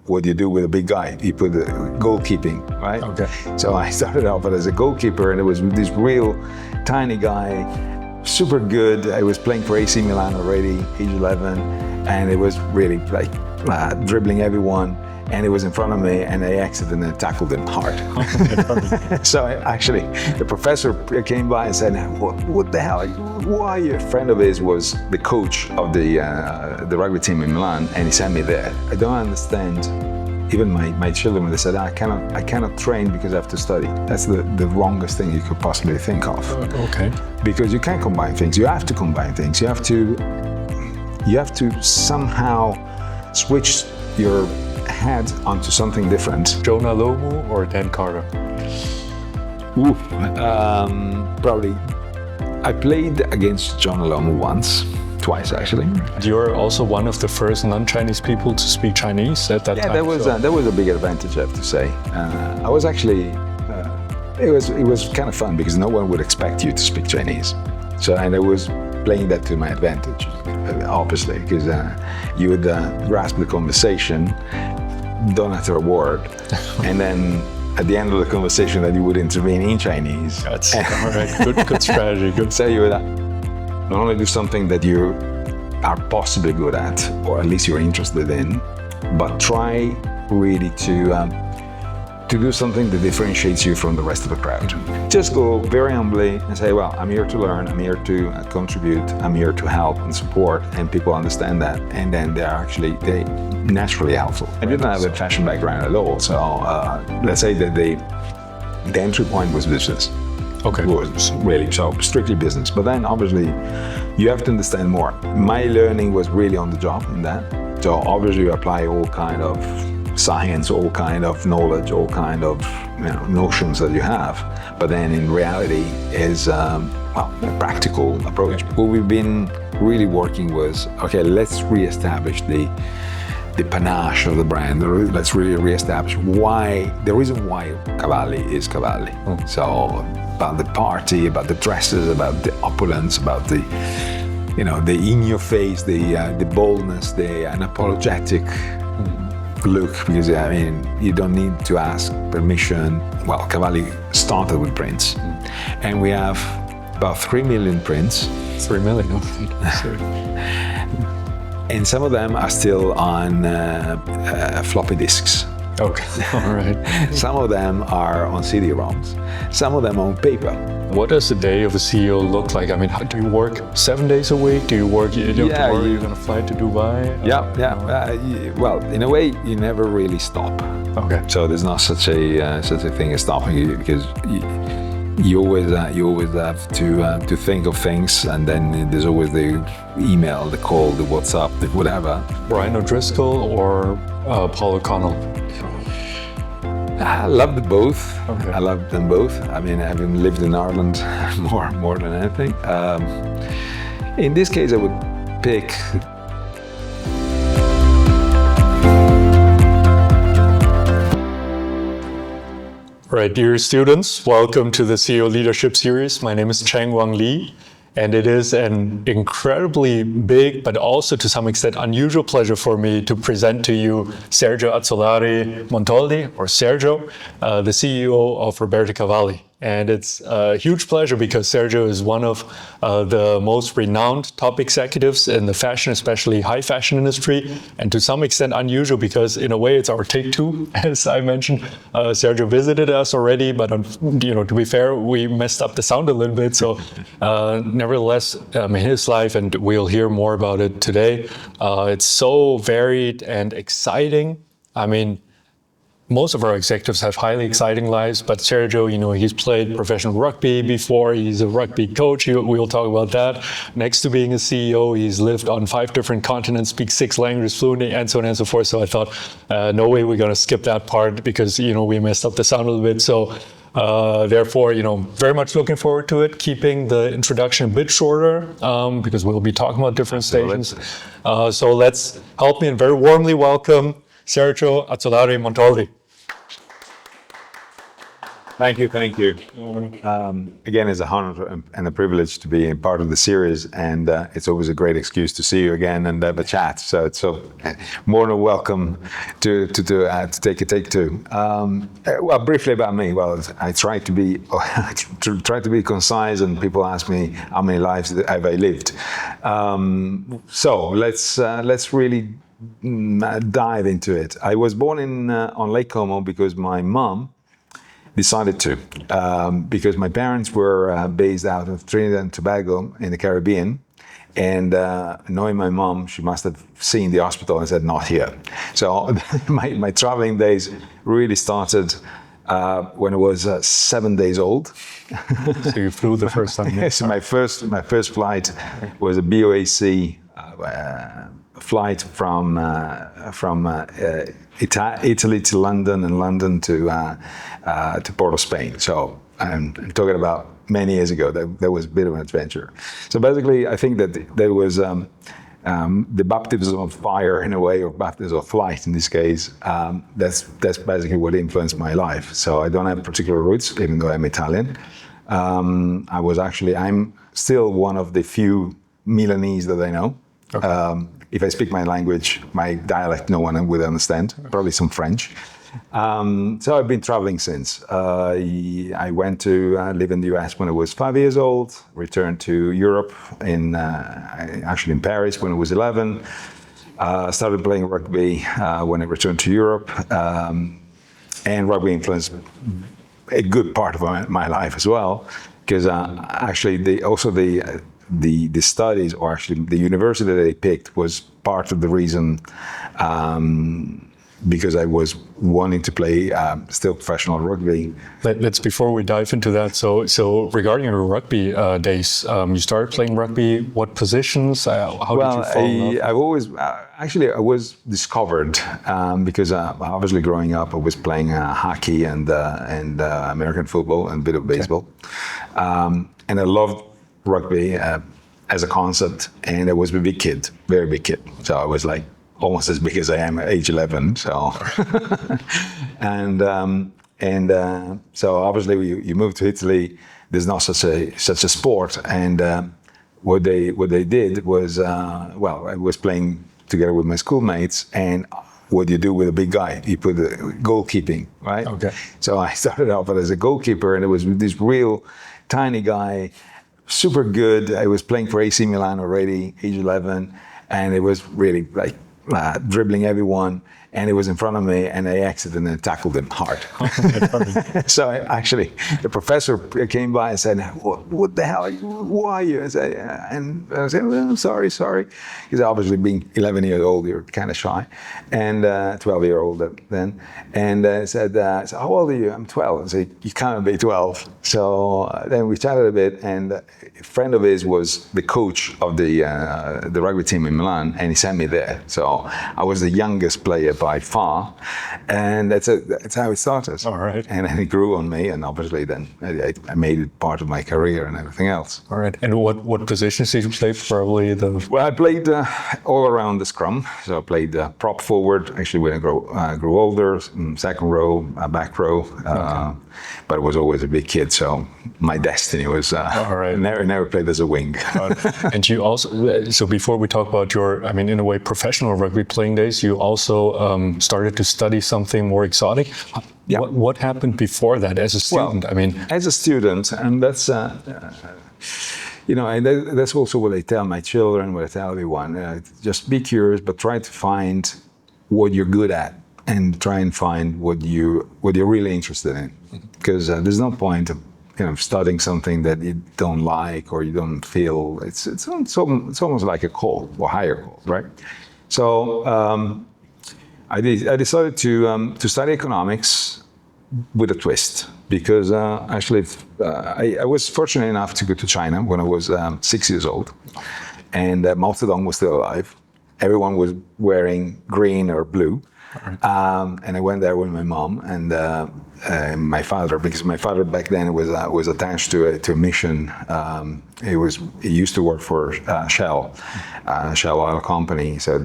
what do you do with a big guy? You put the goalkeeping, right? Okay. So I started off as a goalkeeper, and it was this real tiny guy, super good. I was playing for AC Milan already, age 11, and it was really like dribbling everyone. And it was in front of me, and I accidentally tackled him hard. So the professor came by and said, "What the hell? Why?" A friend of his was the coach of the rugby team in Milan, and he sent me there. I don't understand. Even my children, they said, I cannot train because I have to study. That's the wrongest thing you could possibly think of. Okay. Because you can't combine things. You have to combine things. You have to somehow switch your head onto something different. Jonah Lomu or Dan Carter? Probably. I played against John Alomu twice actually. You're also one of the first non-Chinese people to speak Chinese at that time. Yeah, that was a big advantage, I have to say. I was actually, it was kind of fun because no one would expect you to speak Chinese. So, and I was playing that to my advantage, obviously, because you would grasp the conversation, don't utter a word, and then at the end of the conversation that you would intervene in Chinese. That's all right. Good strategy. Good. So you would not only do something that you are possibly good at, or at least you're interested in, but try really to do something that differentiates you from the rest of the crowd. Just go very humbly and say, well, I'm here to learn, I'm here to contribute, I'm here to help and support, and people understand that, and then they naturally helpful. I didn't have a fashion background at all, so let's say that the entry point was business. Okay. Was really, so strictly business. But then obviously you have to understand more. My learning was really on the job in that. So obviously you apply all kind of science, all kind of knowledge, all kind of notions that you have. But then in reality is a practical approach. What we've been really working was, okay, let's reestablish the panache of the brand. Let's really reestablish the reason why Cavalli is Cavalli. So about the party, about the dresses, about the opulence, about the in-your-face, the boldness, the unapologetic look. Because you don't need to ask permission. Well, Cavalli started with prints, and we have about 3 million prints. 3 million. And some of them are still on floppy disks. Okay, all right. Some of them are on CD-ROMs. Some of them on paper. What does a day of a CEO look like? I mean, how do you work 7 days a week? Do you work, tomorrow you're going to fly to Dubai? Well, in a way, you never really stop. Okay. So there's not such a thing as stopping you, because you always have to think of things, and then there's always the email, the call, the WhatsApp, the whatever. Brian O'Driscoll or Paul O'Connell? I loved both. Okay. I loved them both. I mean, having lived in Ireland more than anything. In this case, I would pick. All right, dear students, welcome to the CEO Leadership Series. My name is Cheng Wang Li, and it is an incredibly big, but also to some extent unusual pleasure for me to present to you Sergio Azzolari Montoldi, or Sergio, the CEO of Roberto Cavalli. And it's a huge pleasure because Sergio is one of the most renowned top executives in the fashion, especially high fashion industry, and to some extent unusual because in a way it's our take two, as I mentioned. Sergio visited us already, but to be fair, we messed up the sound a little bit. So nevertheless, his life, and we'll hear more about it today. It's so varied and exciting. I mean, most of our executives have highly exciting lives, but Sergio, he's played professional rugby before. He's a rugby coach. We'll talk about that. Next to being a CEO, he's lived on 5 different continents, speaks 6 languages fluently, and so on and so forth. So I thought, no way we're going to skip that part because, we messed up the sound a little bit. So therefore, very much looking forward to it, keeping the introduction a bit shorter because we'll be talking about different stations. So let's help me and very warmly welcome Sergio Azzolari Montoldi. Thank you, thank you. Again, it's a honor and a privilege to be a part of the series, and it's always a great excuse to see you again and have a chat. So it's more than welcome to take a take two. Well, briefly about me. Well, I try to be concise, and people ask me how many lives have I lived. So let's really dive into it. I was born on Lake Como because my mom decided to, because my parents were based out of Trinidad and Tobago in the Caribbean, and knowing my mom, she must have seen the hospital and said, not here. So my traveling days really started when I was 7 days old. So you flew the first time? Yes, my first flight was a BOAC flight from Italy to London, and London to Port of Spain. So I'm talking about many years ago. That was a bit of an adventure. So basically, I think that there was the baptism of fire in a way, or baptism of flight in this case. That's basically what influenced my life. So I don't have particular roots, even though I'm Italian. I'm still one of the few Milanese that I know. Okay. If I speak my language, my dialect, no one would understand, probably some French. So I've been traveling since. I went to live in the US when I was 5 years old, returned to Europe actually in Paris when I was 11. Started playing rugby when I returned to Europe. And rugby influenced a good part of my life as well, because actually the studies, or actually the university that I picked, was part of the reason, because I was wanting to play still professional rugby. Let's before we dive into that. So regarding your rugby days, you started playing rugby. What positions? How did you fall? I've always I was discovered because obviously growing up I was playing hockey and American football and a bit of baseball, and I loved rugby as a concept, and I was a big kid, very big kid. So I was like almost as big as I am at age 11. So, and so obviously you move to Italy. There's not such a sport, and what they did was I was playing together with my schoolmates, and what do you do with a big guy? You put the goalkeeping, right? Okay. So I started off as a goalkeeper, and it was this real tiny guy. Super good. I was playing for AC Milan already, age 11, and it was really like dribbling everyone, and it was in front of me, and I accidentally tackled him hard. So the professor came by and said, "What the hell? Who are you?" And I said, "Well, I'm sorry." Because obviously being 11 years old, you're kind of shy, and 12-year-old then. And I said, "How old are you?" "I'm 12." I said, "You can't be 12." So then we chatted a bit, and a friend of his was the coach of the rugby team in Milan, and he sent me there. So I was the youngest player by far, and that's how it started. All right. And then it grew on me, and obviously then I made it part of my career and everything else. All right. And what positions did you play? Probably Well, I played all around the scrum. So I played prop forward. Actually, when I grew older, second row, back row. Okay. But I was always a big kid, so my destiny was all right. Never played as a wing. And you also, so before we talk about your, in a way, professional rugby playing days, you also started to study something more exotic. Yeah. What happened before that as a student? Well, as a student, and that's and that's also what I tell my children, what I tell everyone. Just be curious, but try to find what you're good at, and try and find what you're really interested in. Because there's no point of studying something that you don't like or you don't feel. It's almost like a call or higher call, right? So I decided to study economics with a twist, because I was fortunate enough to go to China when I was 6 years old, and Mao Zedong was still alive. Everyone was wearing green or blue. And I went there with my mom and my father, because my father back then was attached to a mission. He used to work for Shell Oil Company. So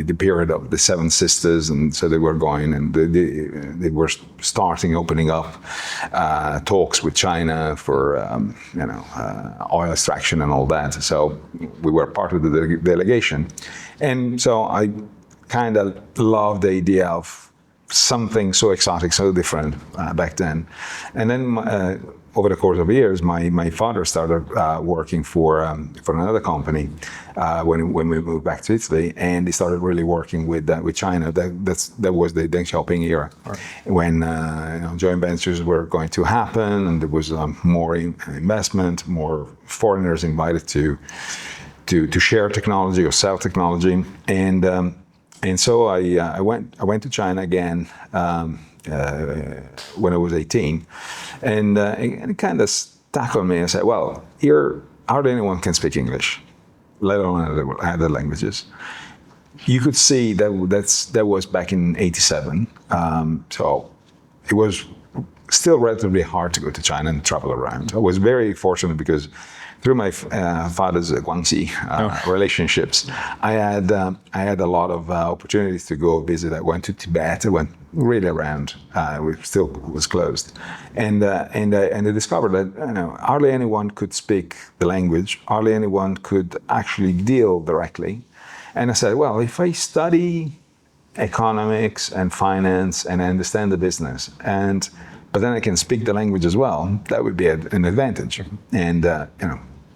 the period of the Seven Sisters, and so they were going, and they were starting opening up talks with China for oil extraction and all that. So we were part of the delegation, and so I kind of loved the idea of something so exotic, so different back then. And then over the course of years, my father started working for another company when we moved back to Italy, and he started really working with China. That was the Deng Xiaoping era, right, when joint ventures were going to happen, and there was more investment, more foreigners invited to share technology or sell technology, and so I went to China again when I was 18, and it kind of stuck on me. I said, well, here hardly anyone can speak English, let alone other languages. You could see that was back in '87, so it was still relatively hard to go to China and travel around. I was very fortunate because through my father's Guangxi relationships, I had a lot of opportunities to go visit. I went to Tibet. I went really around. We still was closed, and I discovered that hardly anyone could speak the language. Hardly anyone could actually deal directly. And I said, well, if I study economics and finance and I understand the business, but then I can speak the language as well, that would be an advantage. And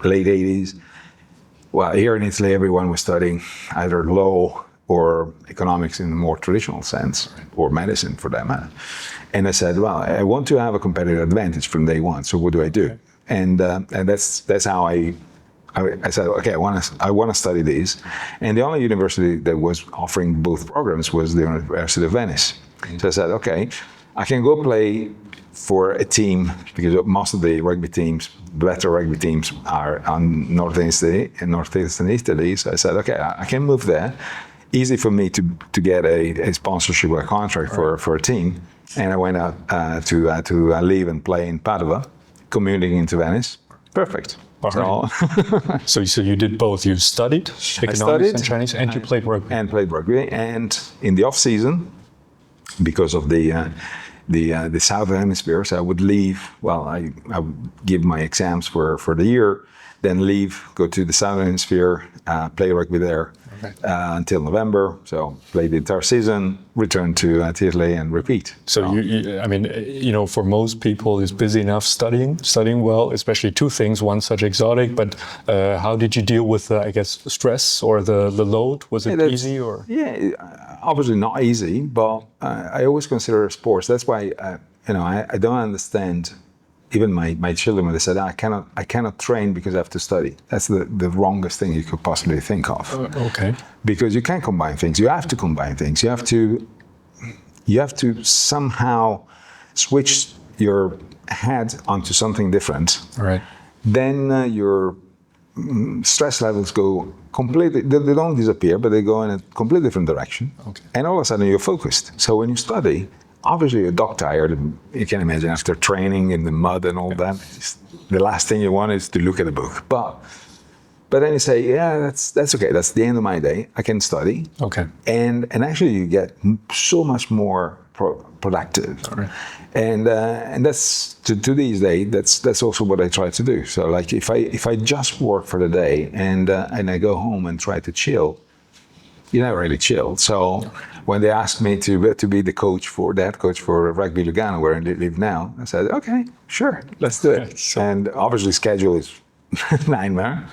late 80s, well, here in Italy, everyone was studying either law or economics in a more traditional sense, or medicine for that matter. And I said, well, I want to have a competitive advantage from day one. So what do I do? And that's how I said, okay, I want to study these. And the only university that was offering both programs was the University of Venice. So I said, okay, I can go play for a team, because most of the rugby teams, better rugby teams, are on northeastern Italy. So I said, okay, I can move there. Easy for me to get a sponsorship or a contract for a team. And I went out to live and play in Padua, commuting into Venice. Perfect. So you did both. You studied economics and Chinese, and you played rugby. And played rugby. And in the off season, because of the Southern Hemisphere, so I would leave. Well, I would give my exams for the year, then leave, go to the Southern Hemisphere, play rugby there until November. So play the entire season, return to Italy, and repeat. So for most people, it's busy enough studying well, especially two things. One, such exotic, but how did you deal with, stress or the load? Was it easy or? Yeah, obviously not easy, but I always consider sports. That's why I don't understand. Even my children, when they said, I cannot train because I have to study. That's the wrongest thing you could possibly think of. Okay. Because you can't combine things. You have to combine things. You have to somehow switch your head onto something different. All right. Then your stress levels go completely, they don't disappear, but they go in a completely different direction. Okay. And all of a sudden you're focused. So when you study, obviously you're dog tired. You can imagine after training in the mud and all that, the last thing you want is to look at a book. But then you say, yeah, that's okay. That's the end of my day. I can study. Okay. And actually you get so much more productive. All right. And that's to these days. That's also what I try to do. So like if I just work for the day and I go home and try to chill, you never really chill. So when they asked me to be the coach for Rugby Lugano, where I live now, I said, okay, sure, let's do it. And obviously schedule is nightmare.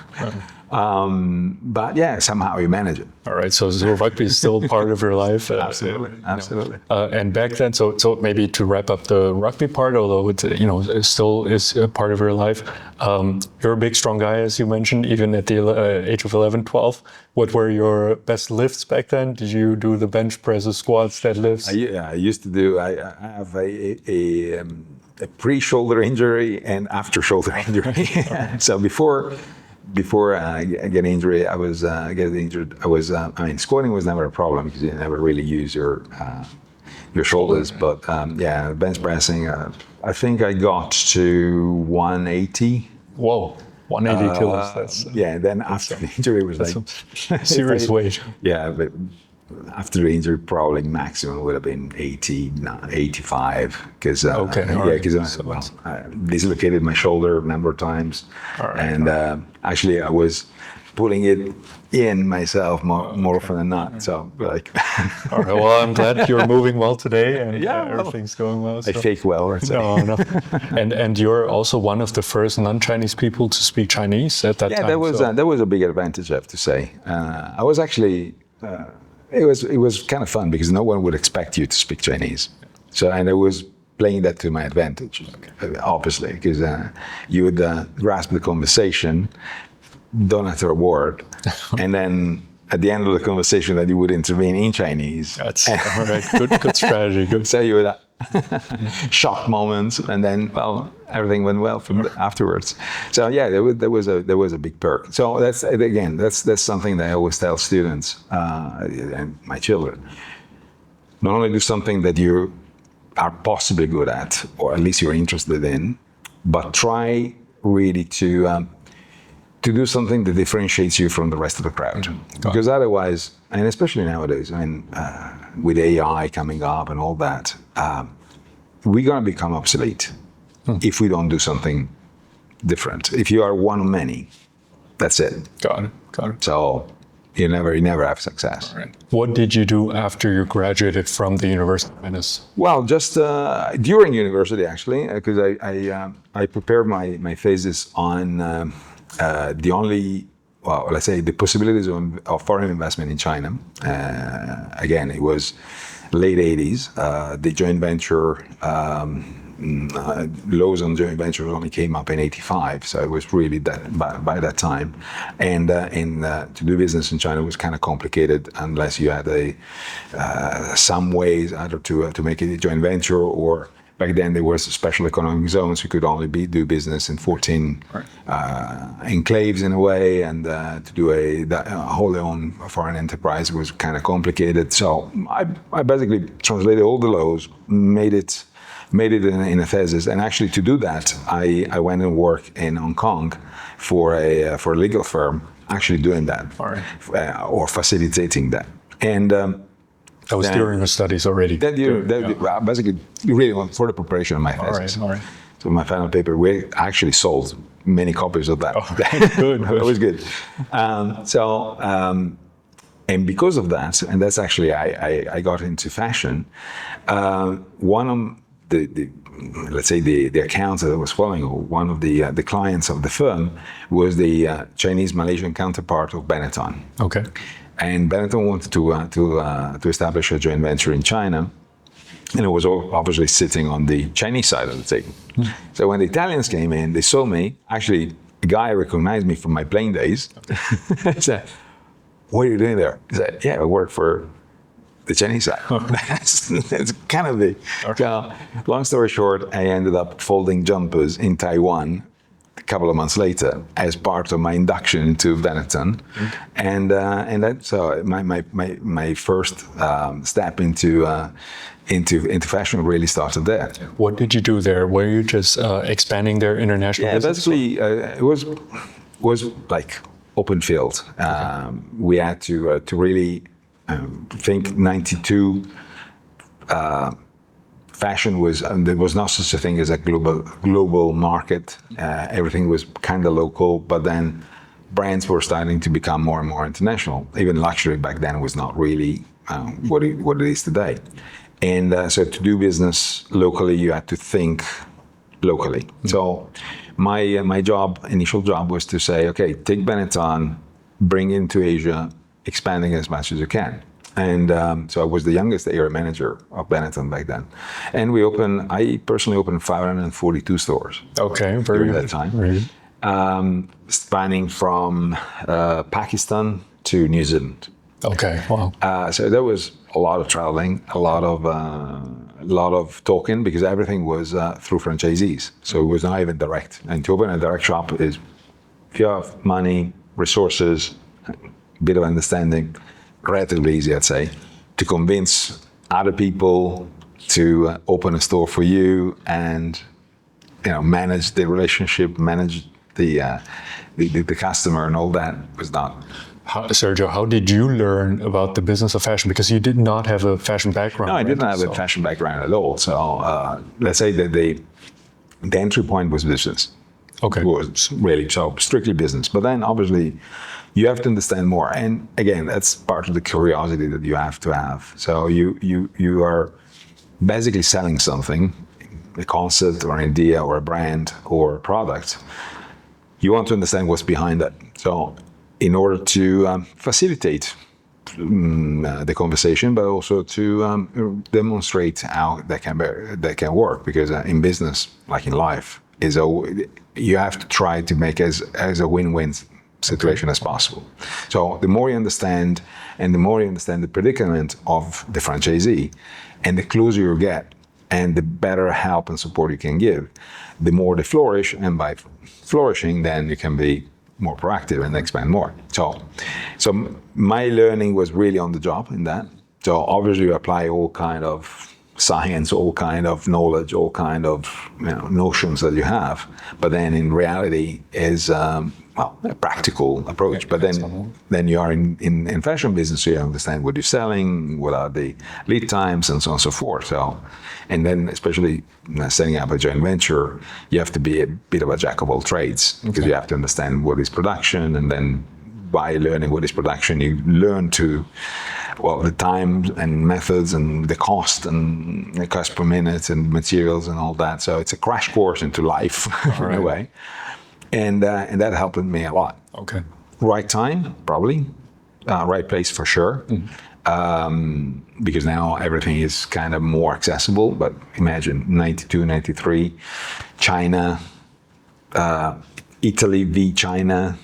But yeah, somehow you manage it. All right, so rugby is still part of your life. Absolutely. And back then, so maybe to wrap up the rugby part, although it still is a part of your life. You're a big, strong guy, as you mentioned, even at the age of 11, 12. What were your best lifts back then? Did you do the bench presses, squats, deadlifts? I used to do. I have a pre-shoulder injury and after shoulder injury. So before I get injury, I was getting injured. Squatting was never a problem because you never really use your shoulders. But bench pressing, I think I got to 180. Whoa, 180 kilos. That's then after the injury was like serious weight. Yeah, but after the injury, probably maximum would have been 80, 85. Because Okay, all right. I dislocated my shoulder a number of times, and actually I was pulling it in myself more often than not. So like, All right. Well, I'm glad you're moving well today, and Yeah, well, everything's going well. I fake well. Let's say. No. And you're also one of the first non-Chinese people to speak Chinese at that time. Yeah, that was a big advantage, I have to say. I was actually, it was kind of fun because no one would expect you to speak Chinese. So, and I was playing that to my advantage, obviously, because you would grasp the conversation, don't utter a word, and then at the end of the conversation that you would intervene in Chinese. That's all right. Good strategy. Good. So you would shock moments, and then everything went well from afterwards. So yeah, there was a big perk. So that's something that I always tell students and my children. Not only do something that you are possibly good at, or at least you're interested in, but try really to do something that differentiates you from the rest of the crowd. Because otherwise, and especially nowadays, I mean, with AI coming up and all that, we're going to become obsolete if we don't do something different. If you are one of many, that's it. Got it. So you never have success. All right. What did you do after you graduated from the University of Venice? Well, just during university, actually, because I prepared my thesis on the only, let's say, the possibilities of foreign investment in China. Again, it was late 80s. The joint venture, laws on joint ventures only came up in 85, so it was really by that time. And to do business in China was kind of complicated unless you had some ways either to make it a joint venture, or back then there was special economic zones. You could only do business in 14 enclaves in a way, and to do a wholly owned foreign enterprise was kind of complicated. So I basically translated all the laws, made it in a thesis, and actually to do that, I went and worked in Hong Kong for a legal firm, actually doing that, or facilitating that. And that was during your studies already. Basically, really for the preparation of my thesis. All right. So my final paper, we actually sold many copies of that. Good. That was good. And because of that, and that's actually I got into fashion. One of let's say the accounts that I was following, or one of the clients of the firm, was the Chinese Malaysian counterpart of Benetton. Okay. And Benetton wanted to establish a joint venture in China, and it was obviously sitting on the Chinese side of the table. So when the Italians came in, they saw me. Actually, a guy recognized me from my playing days. He said, "What are you doing there?" He said, "Yeah, I work for the Chinese side." That's kind of the. So, long story short, I ended up folding jumpers in Taiwan a couple of months later as part of my induction into Benetton, and that, so my first step into fashion really started there. What did you do there? Were you just expanding their international business? Basically it was like open field. We had to really think 92. Fashion was, there was not such a thing as a global market. Everything was kind of local, but then brands were starting to become more and more international. Even luxury back then was not really what it is today. And so to do business locally, you had to think locally. So my initial job was to say, okay, take Benetton, bring it into Asia, expanding as much as you can. And so I was the youngest area manager of Benetton back then. And I personally opened 542 stores. Okay, during that time. Very good. Spanning from Pakistan to New Zealand. Okay, wow. So there was a lot of traveling, a lot of talking, because everything was through franchisees. So it was not even direct. And to open a direct shop is, if you have money, resources, a bit of understanding, relatively easy, I'd say, to convince other people to open a store for you, and manage the relationship, manage the customer, and all that was not. Sergio, how did you learn about the business of fashion? Because you did not have a fashion background. No, I right? didn't have a fashion background at all. So let's say that the entry point was business. Okay. It was really so strictly business. But then obviously you have to understand more. And again, that's part of the curiosity that you have to have. So you are basically selling something, a concept or an idea or a brand or a product. You want to understand what's behind that. So in order to facilitate the conversation, but also to demonstrate how that can work, because in business, like in life, you have to try to make as a win-win situation as possible. So the more you understand, and the more you understand the predicament of the franchisee, and the closer you get, and the better help and support you can give, the more they flourish, and by flourishing, then you can be more proactive and expand more. So my learning was really on the job in that. So obviously you apply all kind of science, all kind of knowledge, all kind of notions that you have, but then in reality is a practical approach. But then you are in fashion business, so you understand what you're selling, what are the lead times, and so on and so forth. So, and then especially setting up a joint venture, you have to be a bit of a jack of all trades, because you have to understand what is production, and then by learning what is production, you learn the time and methods and the cost and the cost per minute and materials and all that. So it's a crash course into life in a way. And that helped me a lot. Okay. Right time, probably. Right place for sure. Because now everything is kind of more accessible. But imagine 92, 93, China, Italy v. China,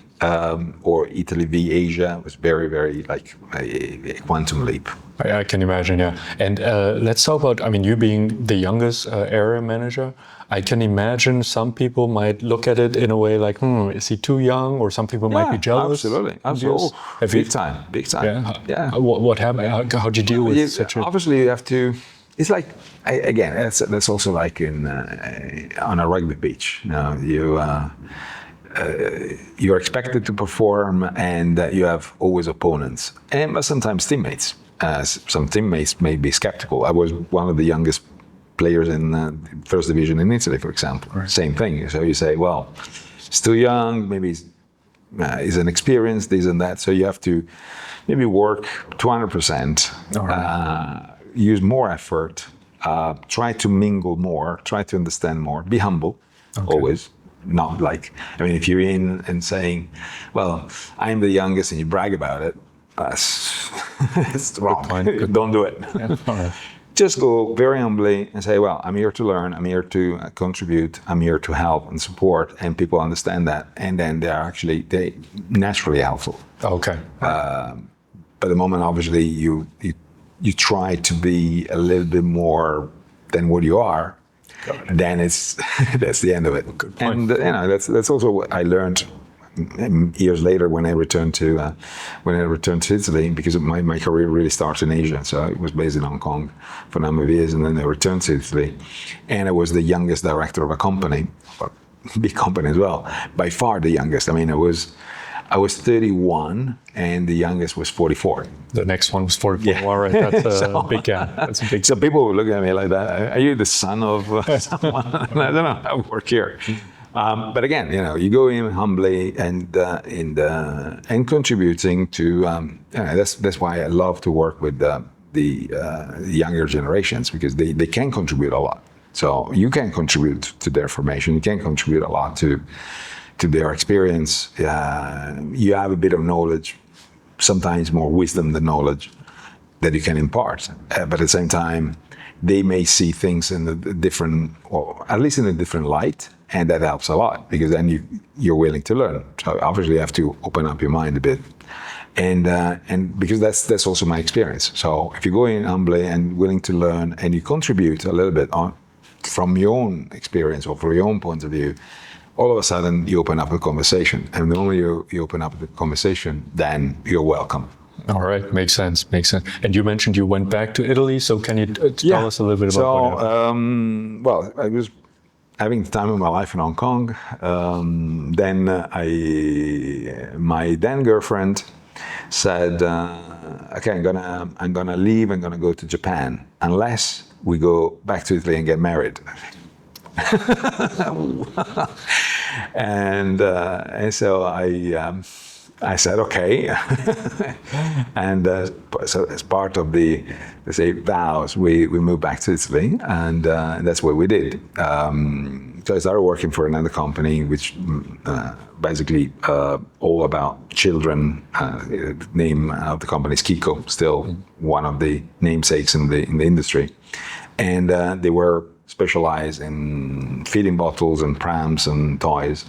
or Italy v. Asia was very, very like a quantum leap. I can imagine, yeah. And let's talk about, you being the youngest area manager, I can imagine some people might look at it in a way like, is he too young? Or some people might be jealous. Absolutely. Big time. Yeah. What happened? How'd you deal with such a... Obviously, you have to... It's like, again, that's also like on a rugby pitch. You're expected to perform, and you have always opponents, and sometimes teammates. Some teammates may be skeptical. I was one of the youngest players in first division in Italy, for example. Right. Same thing. So you say, well, still young, maybe he's inexperienced, this and that. So you have to maybe work 200%, use more effort, try to mingle more, try to understand more, be humble, always. Not like, if you're in and saying, well, I'm the youngest, and you brag about it, it's wrong. Don't do it. Yeah. All right. Just go very humbly and say, well, I'm here to learn, I'm here to contribute, I'm here to help and support, and people understand that, and then they naturally helpful. Okay. But the moment, obviously, you try to be a little bit more than what you are, then that's the end of it. And that's also what I learned years later when I returned to Italy, because my career really started in Asia. So I was based in Hong Kong for a number of years, and then I returned to Italy, and I was the youngest director of a company, a big company as well, by far the youngest. I was 31, and the youngest was 44. The next one was 44. Yeah. All right, that's a big gap. That's a big. So people would look at me like that. Are you the son of someone? I don't know. I work here. But again, you go in humbly and contributing to. That's why I love to work with the younger generations, because they can contribute a lot. So you can contribute to their formation. You can contribute a lot to their experience. You have a bit of knowledge, sometimes more wisdom than knowledge, that you can impart. But at the same time, they may see things in a different, or at least in a different light, and that helps a lot, because then you're willing to learn. So obviously you have to open up your mind a bit, and because that's also my experience. So if you go in humbly and willing to learn, and you contribute a little bit from your own experience or from your own point of view, all of a sudden you open up a conversation, and the moment you open up the conversation, then you're welcome. All right, makes sense. And you mentioned you went back to Italy, so can you tell us a little bit about well, I was having the time of my life in Hong Kong. Then my then girlfriend said, okay, I'm gonna leave. I'm gonna go to Japan unless we go back to Italy and get married. and so I said okay, and so as part of the, let's say, vows, we moved back to Italy, and that's what we did. So I started working for another company, which basically all about children. The name of the company is Kiko, still one of the namesakes in the industry, and they were specialized in feeding bottles and prams and toys,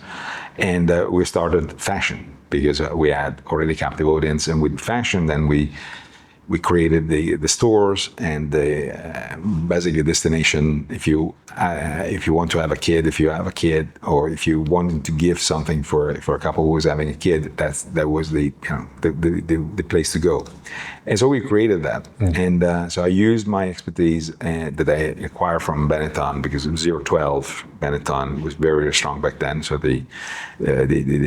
and we started fashion because we had already captive audience, and with fashion, then we created the stores and the basically destination. If you want to have a kid, if you have a kid, or if you wanted to give something for a couple who was having a kid, that was the place to go. And so we created that, and so I used my expertise that I acquired from Benetton, because 0-12 Benetton was very, very strong back then. So the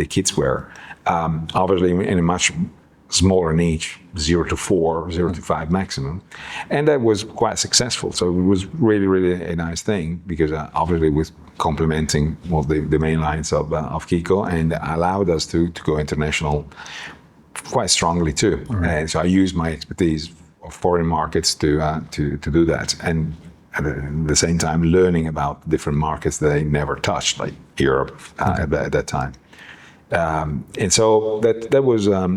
kids wear, obviously in a much smaller niche, 0-4, 0-5 maximum, and that was quite successful. So it was really, really a nice thing, because obviously it was complementing the main lines of Kiko, and allowed us to go international quite strongly too. And so I used my expertise of foreign markets to do that, and at the same time learning about different markets that I never touched, like Europe at that time. And so that was a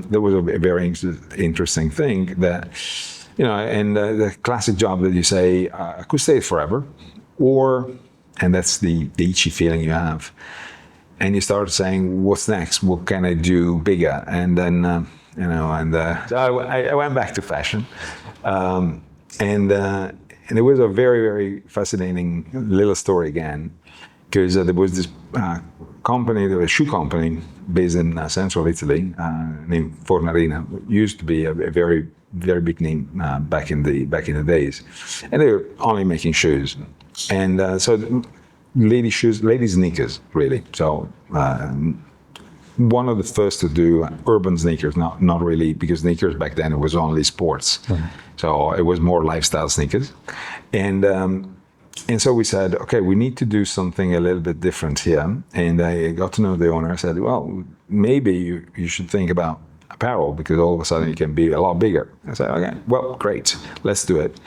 very interesting thing, that, you know, and the classic job that you say, I could stay forever, and that's the itchy feeling you have, and you start saying, what's next? What can I do bigger? And then so I went back to fashion, and it was a very, very fascinating little story again, because there was this company, there was a shoe company based in central Italy, named Fornarina. It used to be a very, very big name back in the days, and they were only making shoes, and so ladies' shoes, ladies' sneakers, really. So one of the first to do urban sneakers, not really, because sneakers back then it was only sports, so it was more lifestyle sneakers, and so we said, okay, we need to do something a little bit different here. And I got to know the owner. I said, well, maybe you should think about apparel, because all of a sudden you can be a lot bigger. I said, okay, well, great, let's do it.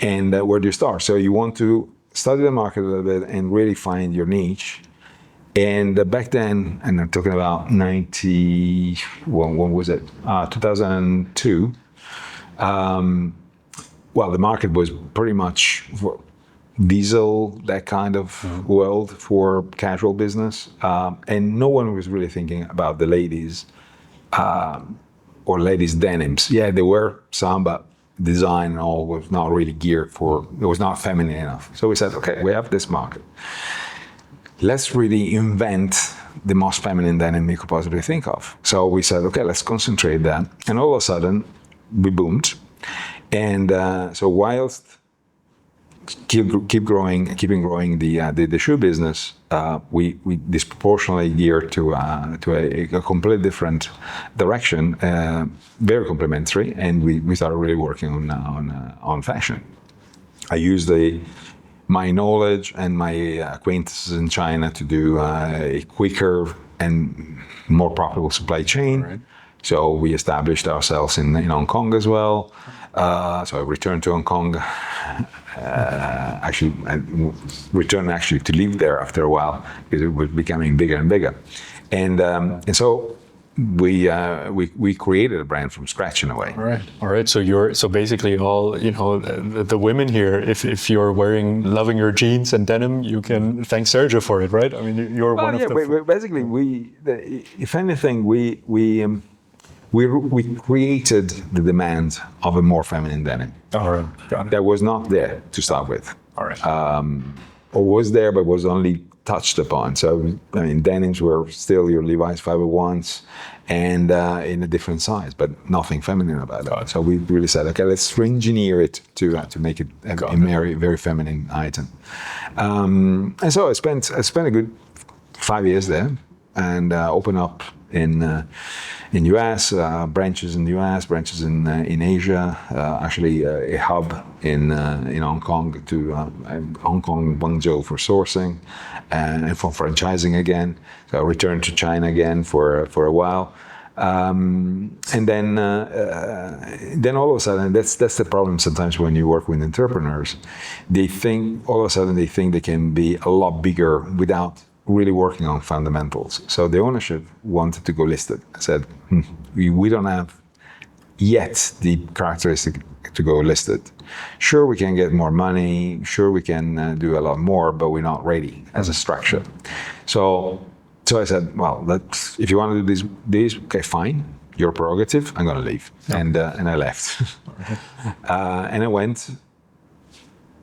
And where do you start? So you want to study the market a little bit and really find your niche. And back then, and I'm talking about 90, when was it? 2002. Well, the market was pretty much diesel, that kind of world for casual business, and no one was really thinking about the ladies or ladies' denims. Yeah, there were some, but design and all was not really geared for, it was not feminine enough. So we said, okay, we have this market. Let's really invent the most feminine denim you could possibly think of. So we said, okay, let's concentrate that. And all of a sudden, we boomed. And so whilst keeping growing the shoe business, we disproportionately geared to a completely different direction, very complementary, and we started really working on fashion. I used my knowledge and my acquaintances in China to do a quicker and more profitable supply chain. Right. So we established ourselves in Hong Kong as well. So I returned to Hong Kong. I returned to live there after a while, because it was becoming bigger and bigger, and so we created a brand from scratch in a way. All right. So basically all, the women here, if you're loving your jeans and denim, you can thank Sergio for it, right? I mean, you're one of the. Basically, if anything, we created the demand of a more feminine denim. All right. Got it. That was not there to start with. All right. Or was there, but was only touched upon. So, I mean, denims were still your Levi's 501s, and in a different size, but nothing feminine about it. So we really said, okay, let's re-engineer it to make it a very, very feminine item. And so I spent a good 5 years there, and opened up in US, branches in the US, branches in Asia. Actually, a hub in Hong Kong Hong Kong, Guangzhou for sourcing, and for franchising again. So I returned to China again for a while. And then all of a sudden, that's the problem sometimes when you work with entrepreneurs. They think all of a sudden they can be a lot bigger without really working on fundamentals. So the ownership wanted to go listed. I said, we don't have yet the characteristic to go listed. Sure, we can get more money. Sure, we can do a lot more, but we're not ready as a structure. So I said, well, if you want to do this, okay, fine, your prerogative. I'm going to leave, and I left, and I went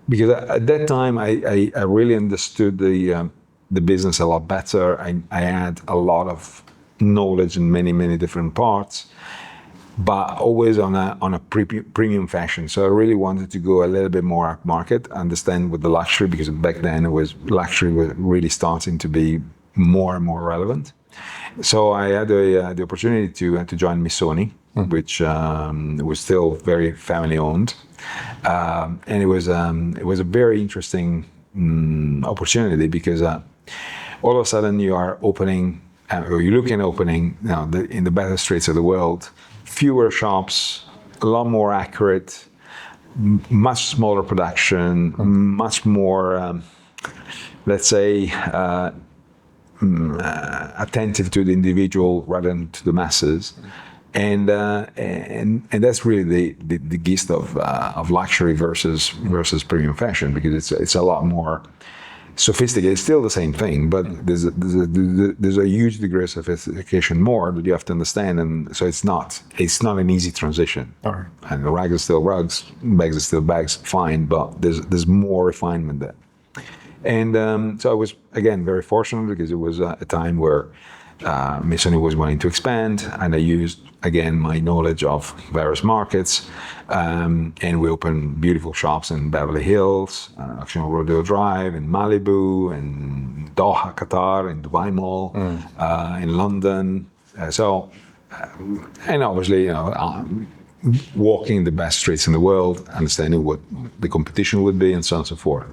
because at that time I really understood the business a lot better. I had a lot of knowledge in many different parts, but always on a premium fashion. So I really wanted to go a little bit more up market, understand with the luxury, because back then luxury was really starting to be more and more relevant. So I had the opportunity to join Missoni, which was still very family owned, and it was a very interesting opportunity because all of a sudden you are opening, or you're looking at opening in the better streets of the world, fewer shops, a lot more accurate, much smaller production, much more, let's say, attentive to the individual rather than to the masses, and that's really the gist of luxury versus premium fashion, because it's a lot more sophisticated. It's still the same thing, but there's a huge degree of sophistication more that you have to understand, and so it's not an easy transition. Right. And the rugs are still rugs, bags are still bags, fine, but there's more refinement there. And so I was, again, very fortunate because it was a time where Missoni was wanting to expand, and I used, again, my knowledge of various markets, and we opened beautiful shops in Beverly Hills, Ocean Rodeo Drive, in Malibu, in Doha, Qatar, in Dubai Mall, in London. And obviously, walking the best streets in the world, understanding what the competition would be, and so on and so forth.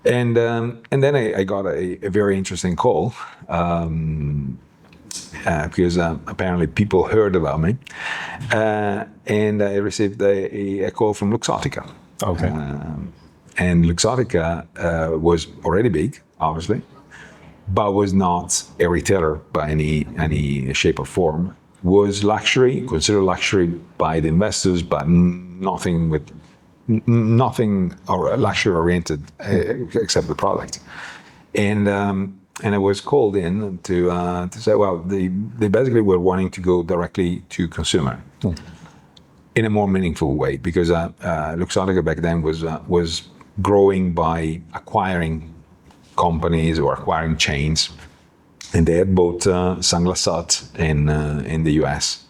And then I got a very interesting call because apparently people heard about me, and I received a call from Luxottica. Okay. And Luxottica was already big, obviously, but was not a retailer by any shape or form. Was luxury, considered luxury by the investors, but nothing or luxury oriented except the product. And I was called in to say, well, they basically were wanting to go directly to consumer in a more meaningful way, because Luxottica back then was growing by acquiring companies or acquiring chains, and they had bought Sunglass Hut in the US.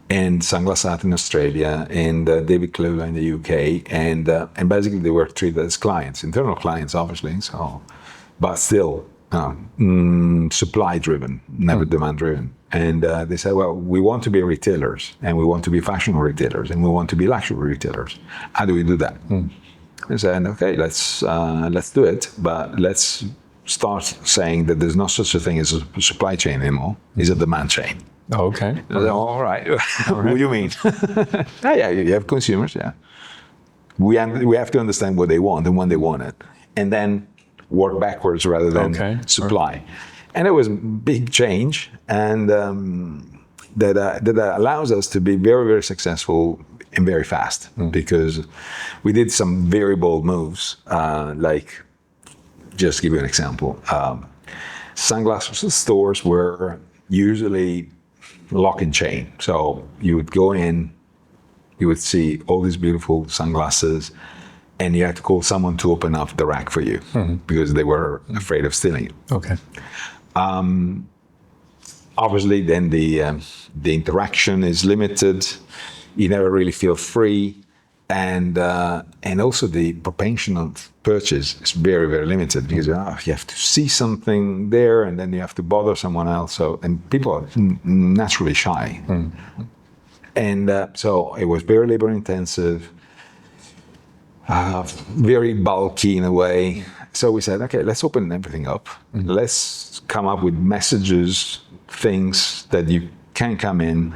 And Sunglass Hut in Australia, and David Kluwer in the UK, and basically they were treated as clients, internal clients, obviously. So, but still supply driven, never demand driven. And they said, well, we want to be retailers, and we want to be fashion retailers, and we want to be luxury retailers. How do we do that? I said, okay, let's do it, but let's start saying that there's no such a thing as a supply chain anymore. It's a demand chain. Okay. All right. What do you mean? Yeah, you have consumers. Yeah, we have to understand what they want and when they want it, and then work backwards rather than supply. Right. And it was a big change, and that allows us to be very, very successful and very fast, because we did some very bold moves. Like, just give you an example. Sunglass stores were usually lock and chain. So you would go in, you would see all these beautiful sunglasses, and you had to call someone to open up the rack for you because they were afraid of stealing it. Okay. Obviously, then the interaction is limited. You never really feel free. and also the propensity of purchase is very, very limited because you have to see something there and then you have to bother someone else. So, and people are naturally shy. And so it was very labor intensive, very bulky in a way. So we said, okay, let's open everything up. Let's come up with messages, things that you can come in.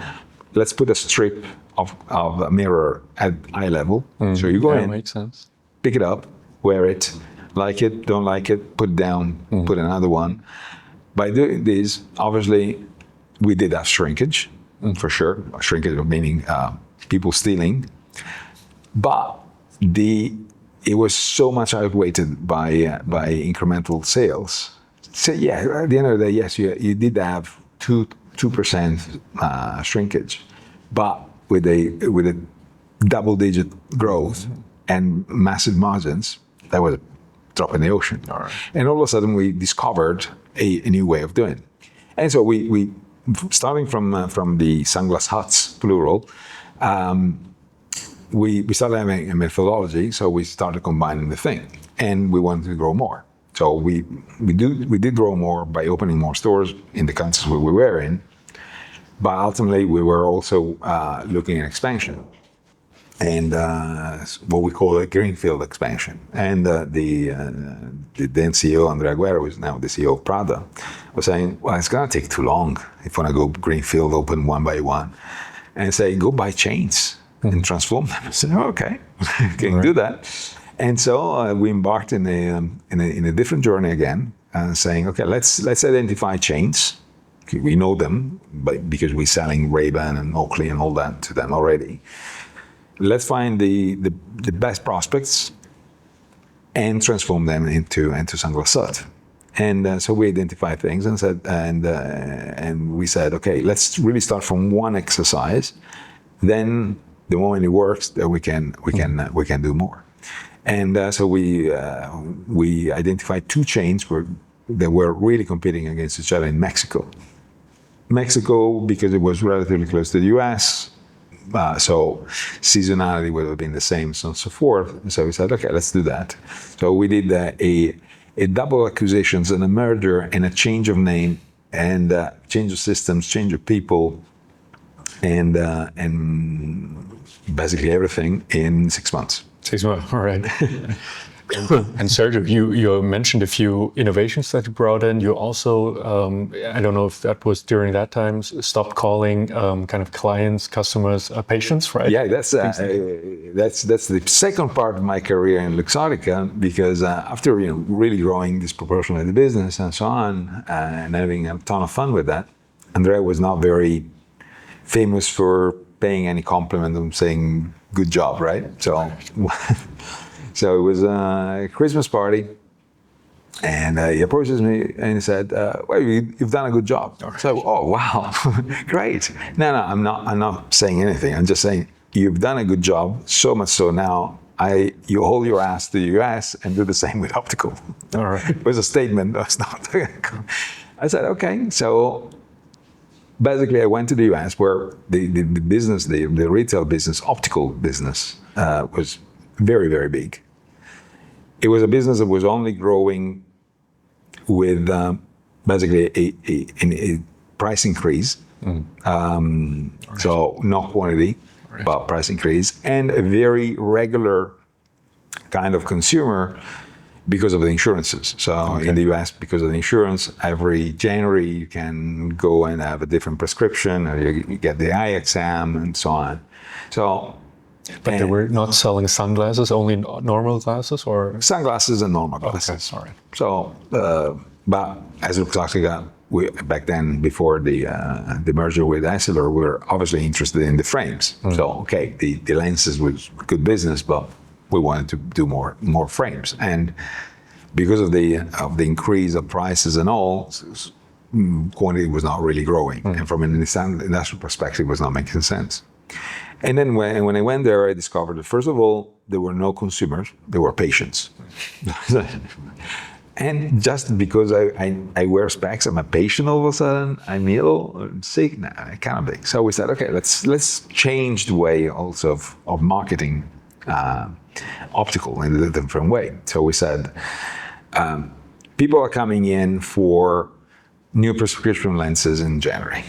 Let's put a strip of a mirror at eye level. So you go in, makes sense. pick it up, wear it, like it, don't like it, put it down, put another one. By doing this, obviously, we did have shrinkage, for sure. Shrinkage meaning people stealing. But it was so much outweighed by incremental sales. So yeah, at the end of the day, yes, you did have 2% shrinkage, but with a double-digit growth and massive margins, that was a drop in the ocean. All right. And all of a sudden, we discovered a new way of doing it. And so we starting from the Sunglass Huts, plural, we started having a methodology, so we started combining the thing, and we wanted to grow more. So we did grow more by opening more stores in the countries where we were in, but ultimately we were also looking at expansion, and what we call a greenfield expansion. And the then CEO Andrea Guerra, who is now the CEO of Prada, was saying, well, it's going to take too long if you want to go greenfield, open one by one, and say, go buy chains and transform them. I said, okay, can do that. And so we embarked in a different journey again, saying, okay, let's identify chains. We know them because we're selling Ray-Ban and Oakley and all that to them already. Let's find the best prospects and transform them into Sunglass Hut. And so we identified things and said, and we said, okay, let's really start from one exercise. Then the moment it works, then we can do more. And so we identified two chains that were really competing against each other in Mexico. Mexico, because it was relatively close to the US, so seasonality would have been the same, so on and so forth. And so we said, okay, let's do that. So we did a double acquisitions and a merger and a change of name and change of systems, change of people, and basically everything in 6 months. 6 months, all right. And Sergio, you mentioned a few innovations that you brought in. You also, I don't know if that was during that time, stopped calling kind of clients, customers, patients, right? Yeah, that's the second part of my career in Luxottica, because after really growing disproportionately the business and so on, and having a ton of fun with that, Andrea was not very famous for paying any compliment and saying good job, right? So it was a Christmas party, and he approaches me and he said, "Well, you've done a good job." Right. So, oh wow, great. No, I'm not saying anything. I'm just saying you've done a good job. So much so now, you hold your ass to the US and do the same with optical. All right. It was a statement. That's not. I said, okay. So basically, I went to the US where the business, the retail business, optical business, was very, very big. It was a business that was only growing with basically a price increase. So not quantity, but price increase, and a very regular kind of consumer because of the insurances. So in the US, because of the insurance, every January you can go and have a different prescription, or you get the eye exam and so on. But they were not selling sunglasses, only normal glasses, or sunglasses and normal glasses. Okay, sorry. So, but as Luxottica, back then, before the merger with Essilor, we were obviously interested in the frames. So, okay, the lenses was good business, but we wanted to do more frames. And because of the increase of prices and all, quantity was not really growing, and from an industrial perspective, it was not making sense. And then when I went there, I discovered that, first of all, there were no consumers, there were patients. And just because I wear specs, I'm a patient all of a sudden, I'm ill, I'm sick, nah, I cannot be. So we said, okay, let's change the way also of marketing optical in a different way. So we said, people are coming in for new prescription lenses in January.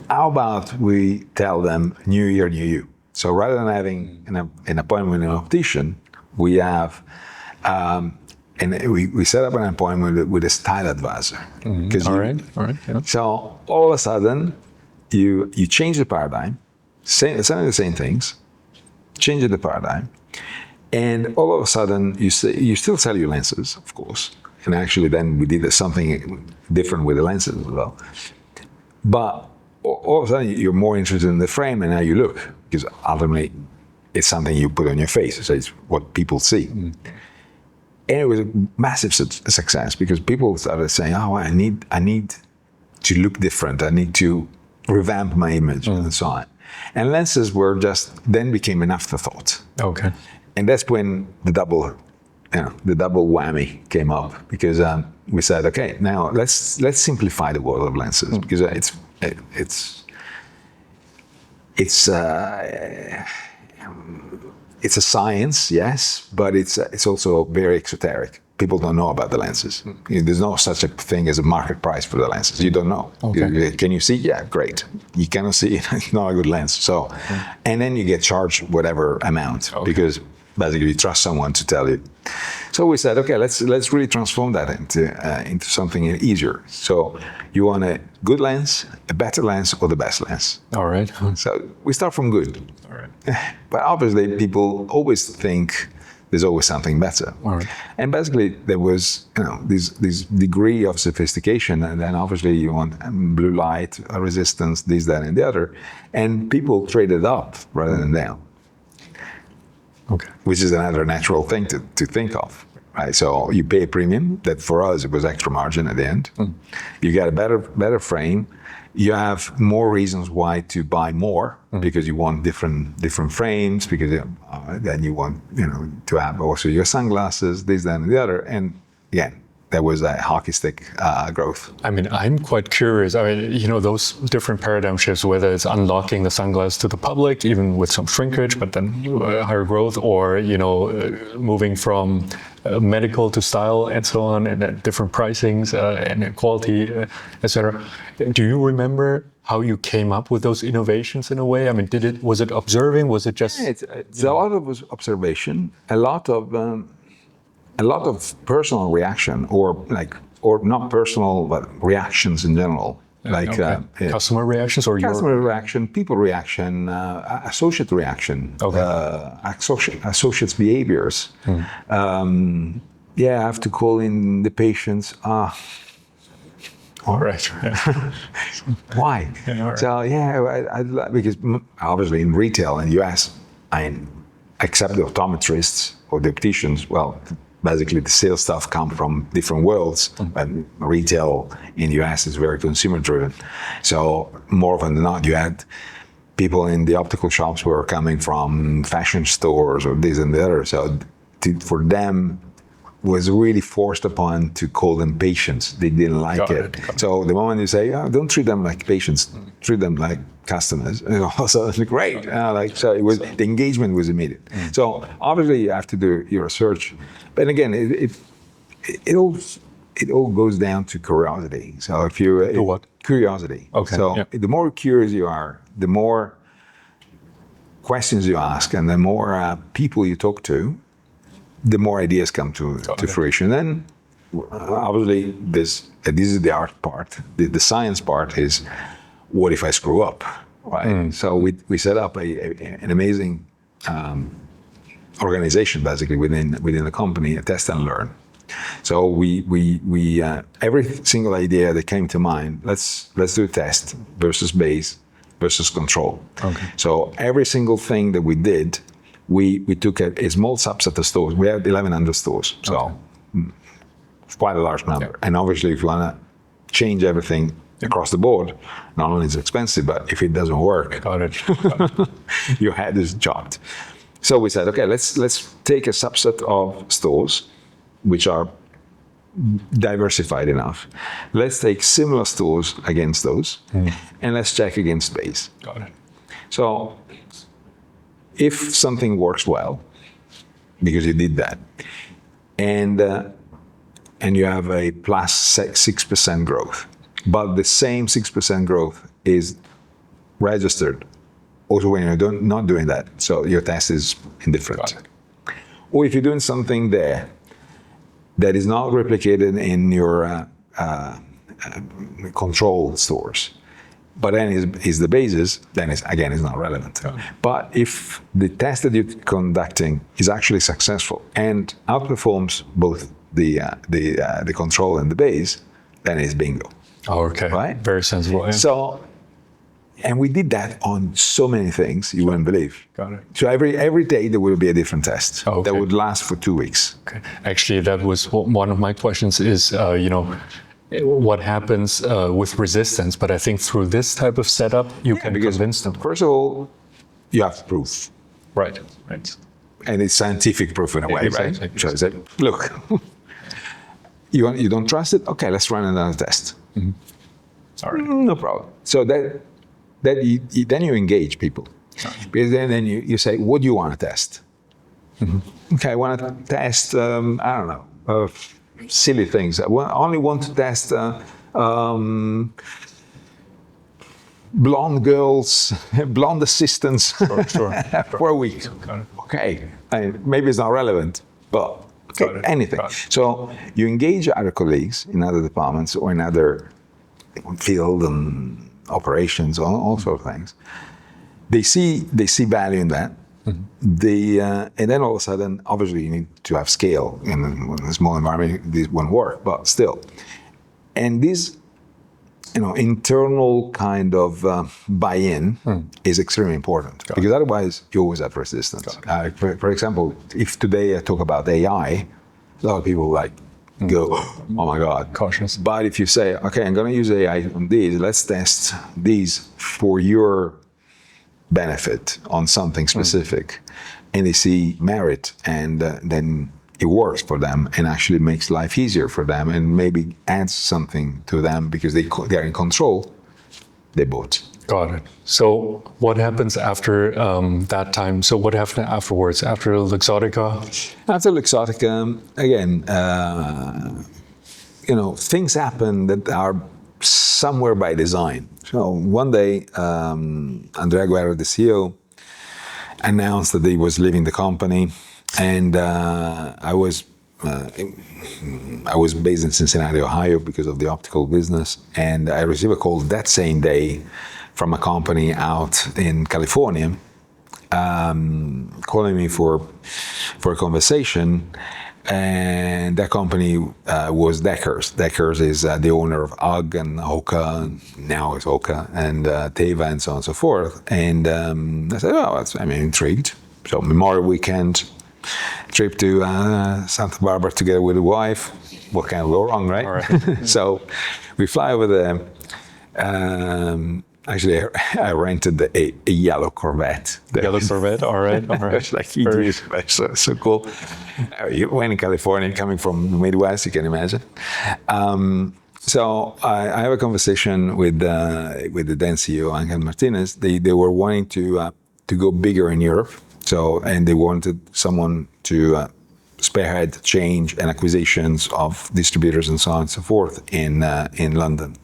How about we tell them new year, new you? So rather than having an appointment with an optician, we have, and we set up an appointment with a style advisor. All right. Yeah. So all of a sudden, you change the paradigm, saying the same things, change the paradigm, and all of a sudden you still sell your lenses, of course. And actually, then we did something different with the lenses as well. But all of a sudden, you're more interested in the frame and how you look, because ultimately, it's something you put on your face. So it's what people see. And it was a massive success because people started saying, "Oh, I need to look different. I need to revamp my image," and so on. And lenses then became an afterthought. Okay. And that's when the double whammy came up, because we said, okay, now let's simplify the world of lenses, because it's a science, yes, but it's also very exoteric. People don't know about the lenses. There's no such a thing as a market price for the lenses. You don't know. Okay. Can you see? Yeah, great. You cannot see, it's not a good lens. So, and then you get charged whatever amount, because basically you trust someone to tell you. So we said, okay, let's really transform that into something easier. So you want a good lens, a better lens, or the best lens? All right. So we start from good. All right. But obviously people always think there's always something better. All right. And basically there was, this degree of sophistication, and then obviously you want blue light resistance, this, that, and the other. And people traded up rather than down. Okay. Which is another natural thing to think of, right? So you pay a premium. That for us, it was extra margin at the end. You get a better frame. You have more reasons why to buy more, because you want different frames, because then you want to have also your sunglasses, this, that, and the other. And again, there was a hockey stick growth. I mean, I'm quite curious. I mean, those different paradigm shifts, whether it's unlocking the sunglasses to the public, even with some shrinkage, but then higher growth, or, moving from medical to style and so on, and different pricings and quality, etc. Do you remember how you came up with those innovations in a way? I mean, was it observing? Was it just? It's a lot of observation, a lot of personal reaction, or not personal, but reactions in general. Customer reactions, or customer reaction, people reaction, associate reaction, associates behaviors. I have to call in the patients. All right. Why? Yeah, all right. So because obviously in retail in the US, except the optometrists or the opticians, well, basically the sales stuff come from different worlds, and retail in the US is very consumer driven. So more often than not, you had people in the optical shops who were coming from fashion stores or this and the other. So for them, was really forced upon to call them patients. They didn't like it. So the moment you say, don't treat them like patients, treat them like customers. So it's great. So it was, the engagement was immediate. So obviously you have to do your research, but again, it all goes down to curiosity. So if you to what? Curiosity. Okay. So the more curious you are, the more questions you ask, and the more people you talk to, the more ideas come to fruition. Then, obviously, this is the art part. The science part is, what if I screw up, right? So we set up an amazing organization, basically within the company, a test and learn. So we every single idea that came to mind, let's do a test versus base versus control. Okay. So every single thing that we did, we took a small subset of stores. We have 1,100 stores, so it's quite a large number. And obviously, if you want to change everything across the board, not only is it expensive, but if it doesn't work, your head is chopped. So we said, okay, let's take a subset of stores which are diversified enough. Let's take similar stores against those, and let's check against base. Got it. So if something works well, because you did that, and you have a plus 6% growth, but the same 6% growth is registered also when you're not doing that, so your test is indifferent. Or if you're doing something there that is not replicated in your control stores, but then is the basis, then it's not relevant. But if the test that you're conducting is actually successful and outperforms both the control and the base, then it's bingo. Oh, okay. Right? Very sensible. Yeah. So, and we did that on so many things you wouldn't believe. Got it. So every day there will be a different test Okay. that would last for 2 weeks. Okay. Actually, that was one of my questions is, what happens with resistance? But I think through this type of setup, you can convince them. First of all, you have proof. Right. And it's scientific proof in a way, Exactly. right? So I said, look, you don't trust it? Okay, let's run another test. All right. No problem. So then you engage people. Because then you say, what do you want to test? Okay, I want to test, I don't know, silly things. I only want to test blonde girls, blonde assistants for a week. Okay, maybe it's not relevant, but okay, anything. So you engage other colleagues in other departments or in other field and operations, all sorts of things. They see value in that. And then all of a sudden, obviously, you need to have scale in a small environment. This won't work, but still. And this, internal kind of buy-in is extremely important because otherwise you always have resistance. For example, if today I talk about AI, a lot of people go, oh my God. Cautious. But if you say, okay, I'm going to use AI on these, let's test these for your benefit on something specific, and they see merit, and then it works for them and actually makes life easier for them and maybe adds something to them because they are in control, they bought. Got it. So what happens after that time? So what happened afterwards, after Luxottica? After Luxottica, again, things happen that are somewhere by design. So one day, Andrea Guerra, the CEO, announced that he was leaving the company, and I was based in Cincinnati, Ohio, because of the optical business, and I received a call that same day from a company out in California, calling me for a conversation. And that company was Deckers. Deckers is the owner of UGG and Hoka, now it's Hoka, and Teva, and so on and so forth. And I said, I'm intrigued. So Memorial Weekend, trip to Santa Barbara together with the wife. What can go wrong, right? All right. So we fly over there. Actually, I rented a yellow Corvette. Yellow Corvette, all right. It's like so cool. When in California, coming from the Midwest, you can imagine. So I have a conversation with the then CEO, Angel Martinez. They were wanting to go bigger in Europe. So, and they wanted someone to spearhead change and acquisitions of distributors and so on and so forth in London.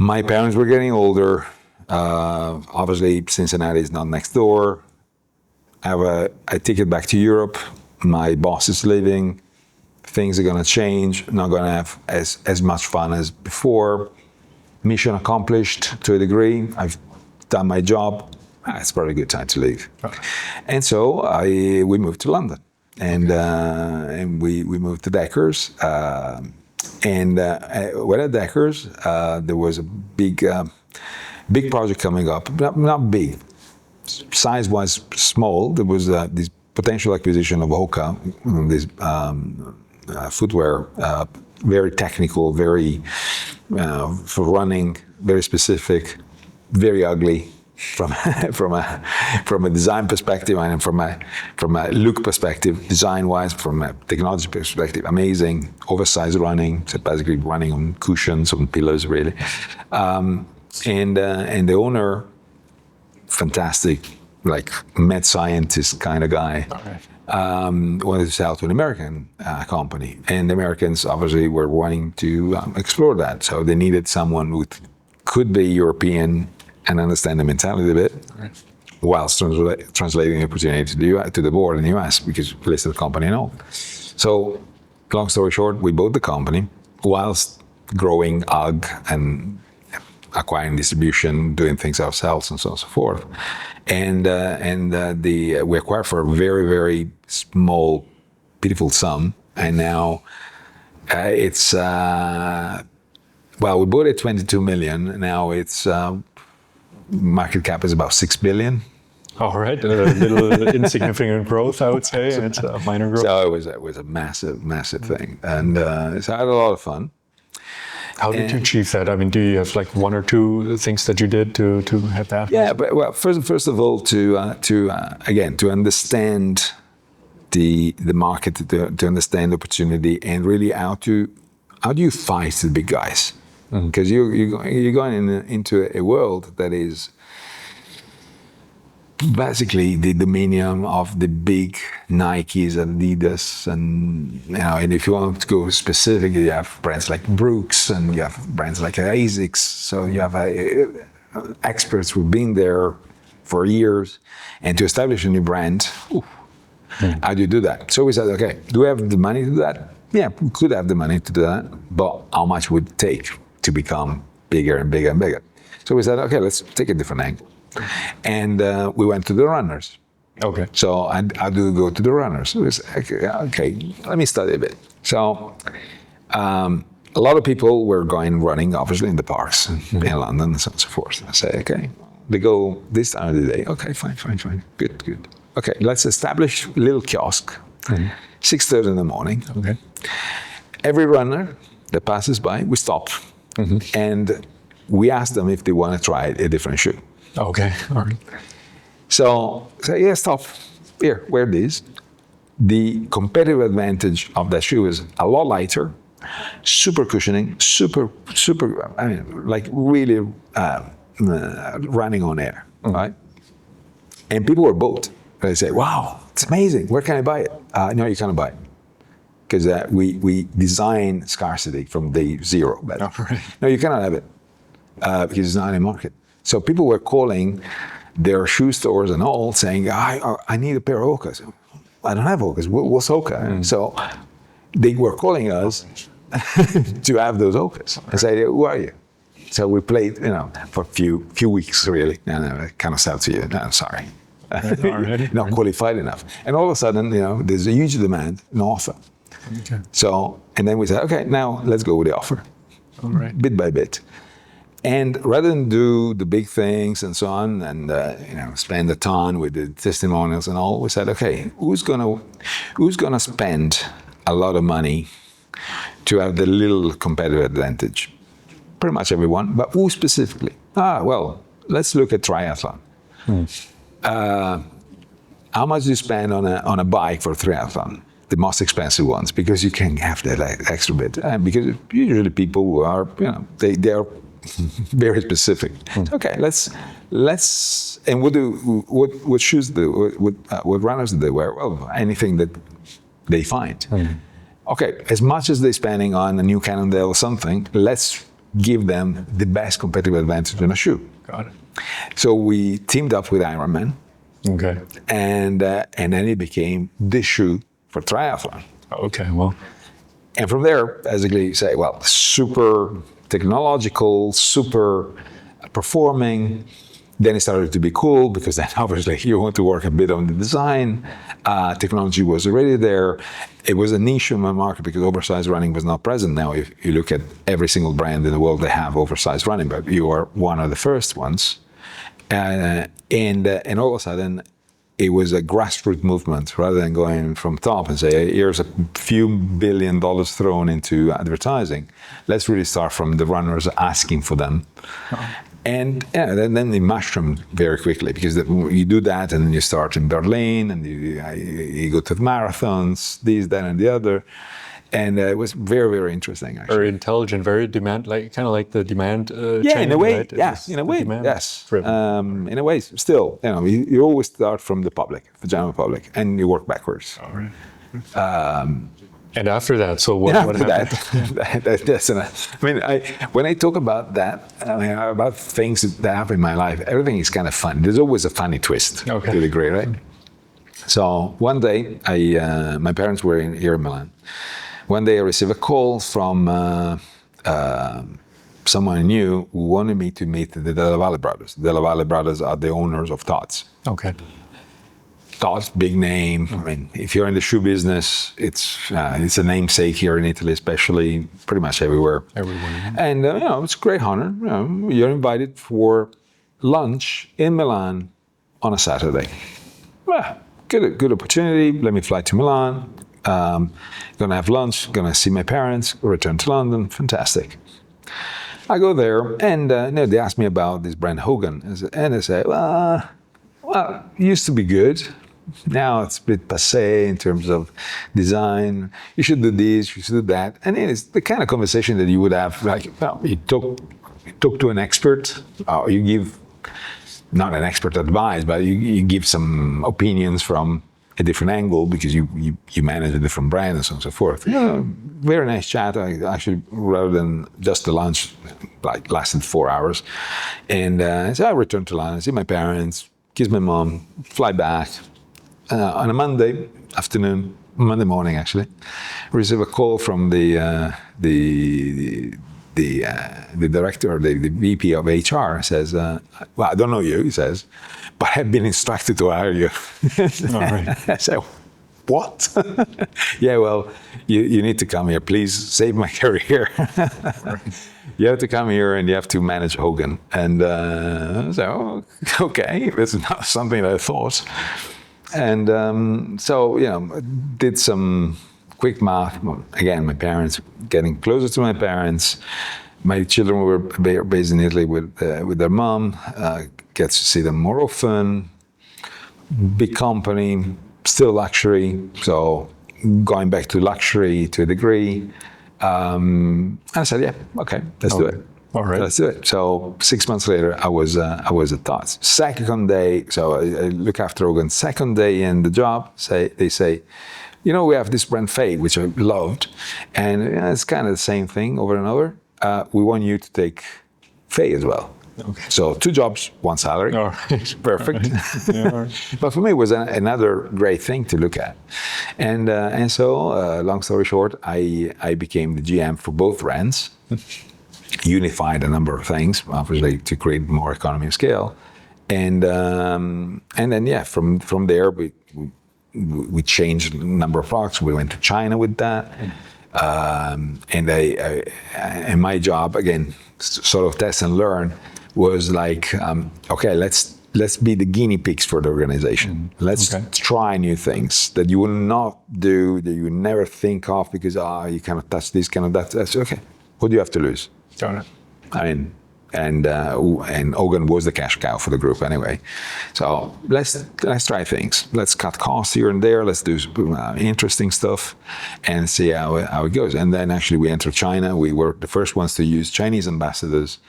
My parents were getting older. Obviously, Cincinnati is not next door. I have a ticket back to Europe. My boss is leaving. Things are going to change. I'm not going to have as much fun as before. Mission accomplished to a degree. I've done my job. It's probably a good time to leave. Okay. And so we moved to London, and we moved to Deckers. And when at Deckers, there was a big project coming up. Not big, size-wise small. There was this potential acquisition of Hoka, this footwear, very technical, very for running, very specific, very ugly from a design perspective and from a look perspective, design-wise, from a technology perspective, amazing, oversized running, so basically running on cushions, on pillows, really. And the owner, fantastic, like mad scientist kind of guy. Right. Wanted to sell to an American company, and the Americans obviously were wanting to explore that. So they needed someone who could be European and understand the mentality a bit, Right. whilst translating the opportunity to the board in the US, because listed company and all. So, long story short, we bought the company whilst growing UGG and acquiring distribution, doing things ourselves, and so on and so forth. And we acquired for a very, very small, beautiful sum. And now it's, we bought it 22 million. Now it's, market cap is about 6 billion. All right, a little insignificant growth, I would say, and it's a minor growth. So it was a massive, massive thing. And so I had a lot of fun. How did you achieve that? I mean, do you have like one or two things that you did to have that? Yeah, but well, first of all, to understand the market, to understand the opportunity, and really how do you fight the big guys? Because you're going into a world that is basically the dominion of the big Nikes, Adidas, and and if you want to go specifically, you have brands like Brooks, and you have brands like ASICS. So you have experts who've been there for years, and to establish a new brand, how do you do that? So we said, okay, do we have the money to do that? Yeah, we could have the money to do that, but how much would it take to become bigger and bigger and bigger? So we said, okay, let's take a different angle. And we went to the runners. Okay. So I do go to the runners. So it's, okay, let me study a bit. So a lot of people were going running, obviously, in the parks in London and so on and so forth. I say, okay, they go this time of the day. Okay, fine. Good. Okay, let's establish a little kiosk, 6:30 in the morning. Okay. Every runner that passes by, we stop. And we ask them if they want to try a different shoe. Okay, all right. So yeah, stop. Here, wear this. The competitive advantage of that shoe is a lot lighter, super cushioning, super, I mean, like really running on air, right? And people were bought. They say, wow, it's amazing. Where can I buy it? No, you cannot buy it. Because we design scarcity from day zero. But Right. no, you cannot have it because it's not in market. So people were calling their shoe stores and all saying, I need a pair of Hokas. I don't have Hokas. What's Hoka? So they were calling us to have those Hokas. I said, who are you? So we played, for a few weeks really. And I kind of said to you, no, I'm sorry. Already? Not qualified enough. And all of a sudden, there's a huge demand, an offer. Okay. So, and then we said, okay, now let's go with the offer. All right. Bit by bit. And rather than do the big things and so on, and spend a ton with the testimonials and all, we said, okay, who's gonna spend a lot of money to have the little competitive advantage? Pretty much everyone, but who specifically? Well, let's look at triathlon. How much do you spend on a bike for triathlon? The most expensive ones, because you can have that extra bit. Because usually people who are, they are very specific. Okay, let's and what shoes do what runners do they wear? Well, anything that they find. Okay, as much as they're spending on a new Cannondale or something, let's give them the best competitive advantage in a shoe. Got it. So we teamed up with Ironman, Okay. and then it became the shoe for triathlon. Okay, well. And from there, basically, you say, well, super technological, super performing. Then it started to be cool because then obviously you want to work a bit on the design. Technology was already there. It was a niche in my market because oversized running was not present. Now, if you look at every single brand in the world, they have oversized running, but you are one of the first ones. And all of a sudden, it was a grassroots movement rather than going from top and say, here's a few $1 billion thrown into advertising. Let's really start from the runners asking for them. And then they mushroomed very quickly because you do that and then you start in Berlin and you go to the marathons, this, that, and the other. And it was very, very interesting, actually. Very intelligent, very demand, like kind of like the demand. Yeah, in a way, right? yeah, in a way, yes. In a way, still, you always start from the public, the general public, and you work backwards. All right. And after that, so what happened? When I talk about that, about things that happen in my life, everything is kind of fun. There's always a funny twist to a degree, right? So one day, my parents were here in Milan. One day I received a call from someone I knew who wanted me to meet the Della Valle brothers. The Della Valle brothers are the owners of Tod's. Okay. Tod's, big name. I mean, if you're in the shoe business, it's a namesake here in Italy, especially pretty much everywhere. And it's a great honor. You're invited for lunch in Milan on a Saturday. Well, good opportunity. Let me fly to Milan. Gonna have lunch. Gonna see my parents. Return to London. Fantastic. I go there, and they ask me about this brand Hogan, and they say, well, it used to be good. Now it's a bit passé in terms of design. You should do this, you should do that. And it's the kind of conversation that you would have, like, well, you talk to an expert, or you give, not an expert advice, but you give some opinions from a different angle because you manage a different brand and so on and so forth. Very nice chat. I actually, rather than just the lunch, like lasted 4 hours. And so I returned to London, see my parents, kiss my mom, fly back. On a Monday afternoon, Monday morning actually, receive a call from the director, the VP of HR. Says, "Well, I don't know you," he says, "but I've been instructed to hire you." All right. I said, "What?" "Yeah, well, you need to come here. Please save my career." You have to come here and you have to manage Hogan. And so, okay, this is not something that I thought. And did some quick math. Again, my parents, getting closer to my parents. My children were based in Italy with their mom. Get to see them more often. Big company, still luxury. So going back to luxury to a degree. I said, yeah, okay, let's do it. All right. Let's do it. So 6 months later, I was at Tod's. Second day, so I look after Hogan. Second day in the job, they say, we have this brand Fade, which I loved, and it's kind of the same thing over and over. We want you to take Fade as well. Okay. So 2 jobs, 1 salary. All right. Perfect. All right. Yeah, all right. But for me, it was another great thing to look at. And so, long story short, I became the GM for both brands. Unified a number of things, obviously, to create more economy of scale, and then from there we changed a number of products. We went to China with that, and my job again, sort of test and learn, was like, okay, let's be the guinea pigs for the organization. Let's try new things that you will not do, that you would never think of because you cannot touch this, cannot that. That's okay. What do you have to lose? Got it. I mean, and Hogan was the cash cow for the group anyway. So let's try things. Let's cut costs here and there. Let's do interesting stuff and see how it goes. And then actually we entered China. We were the first ones to use Chinese ambassadors.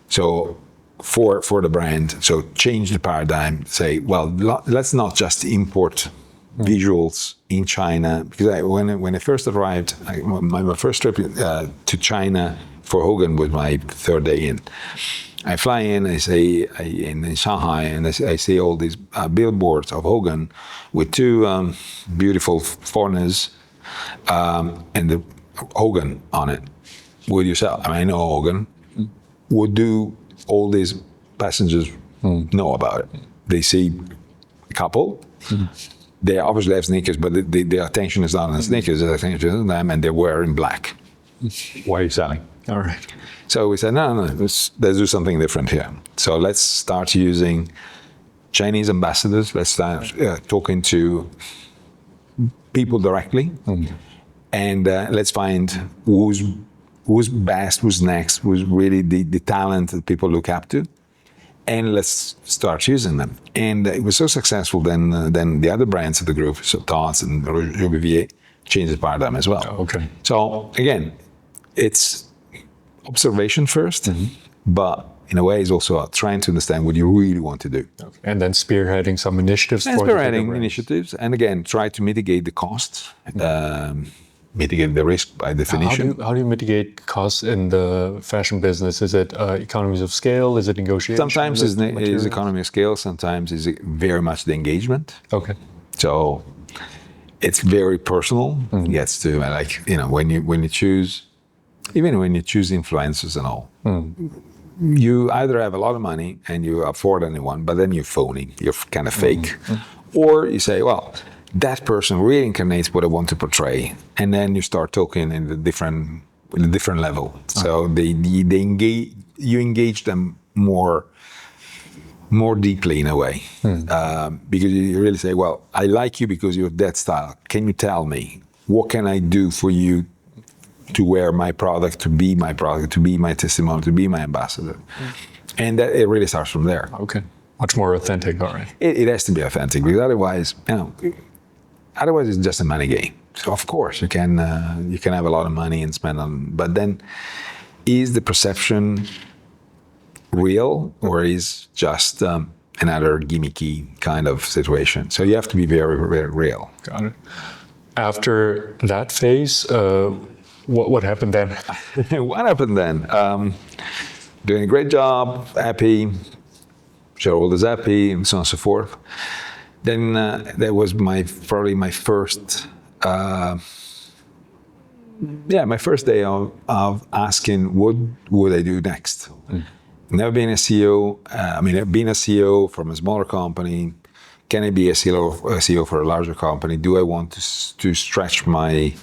So for the brand, so change the paradigm. Say, well, let's not just import visuals in China, because when I first arrived, my first trip to China for Hogan was my 3rd day in. I fly in, in Shanghai, and I see all these billboards of Hogan with 2 beautiful foreigners and the Hogan on it. Would you sell? I know Hogan. What do all these passengers know about it? They see a couple. They obviously have sneakers, but their attention is not on the sneakers. Their attention is on them, and they're wearing black. Why are you selling? All right. So we said, no, let's do something different here. So let's start using Chinese ambassadors. Let's start talking to people directly, and let's find who's best, who's next, who's really the talent that people look up to, and let's start using them. And it was so successful then the other brands of the group, so Tod's and Roger Vivier, changes paradigm as well. Okay. So again, it's observation first, but in a way, it's also trying to understand what you really want to do. Okay. And then spearheading some initiatives. And spearheading initiatives, and again, try to mitigate the costs, mitigate the risk by definition. How do you mitigate costs in the fashion business? Is it economies of scale? Is it negotiation? Sometimes it's economy of scale. Sometimes it's very much the engagement. Okay. So it's very personal. It gets to when you choose, even when you choose influencers and all. You either have a lot of money and you afford anyone, but then you're phony, you're kind of fake. Or you say, well, that person really incarnates what I want to portray. And then you start talking in a different level. So you engage them more deeply in a way. Because you really say, well, I like you because you have that style. Can you tell me, what can I do for you to wear my product, to be my product, to be my testimonial, to be my ambassador? And that it really starts from there. Okay. Much more authentic, all right. It has to be authentic, because otherwise it's just a money game. So of course you can have a lot of money and spend on, but then is the perception real, or is just another gimmicky kind of situation? So you have to be very, very real. Got it. After that phase, what happened then? What happened then? Doing a great job, happy, shareholders happy, and so on and so forth. Then that was probably my first day of asking what would I do next. Never been a CEO. I've been a CEO from a smaller company. Can I be a CEO for a larger company? Do I want to stretch my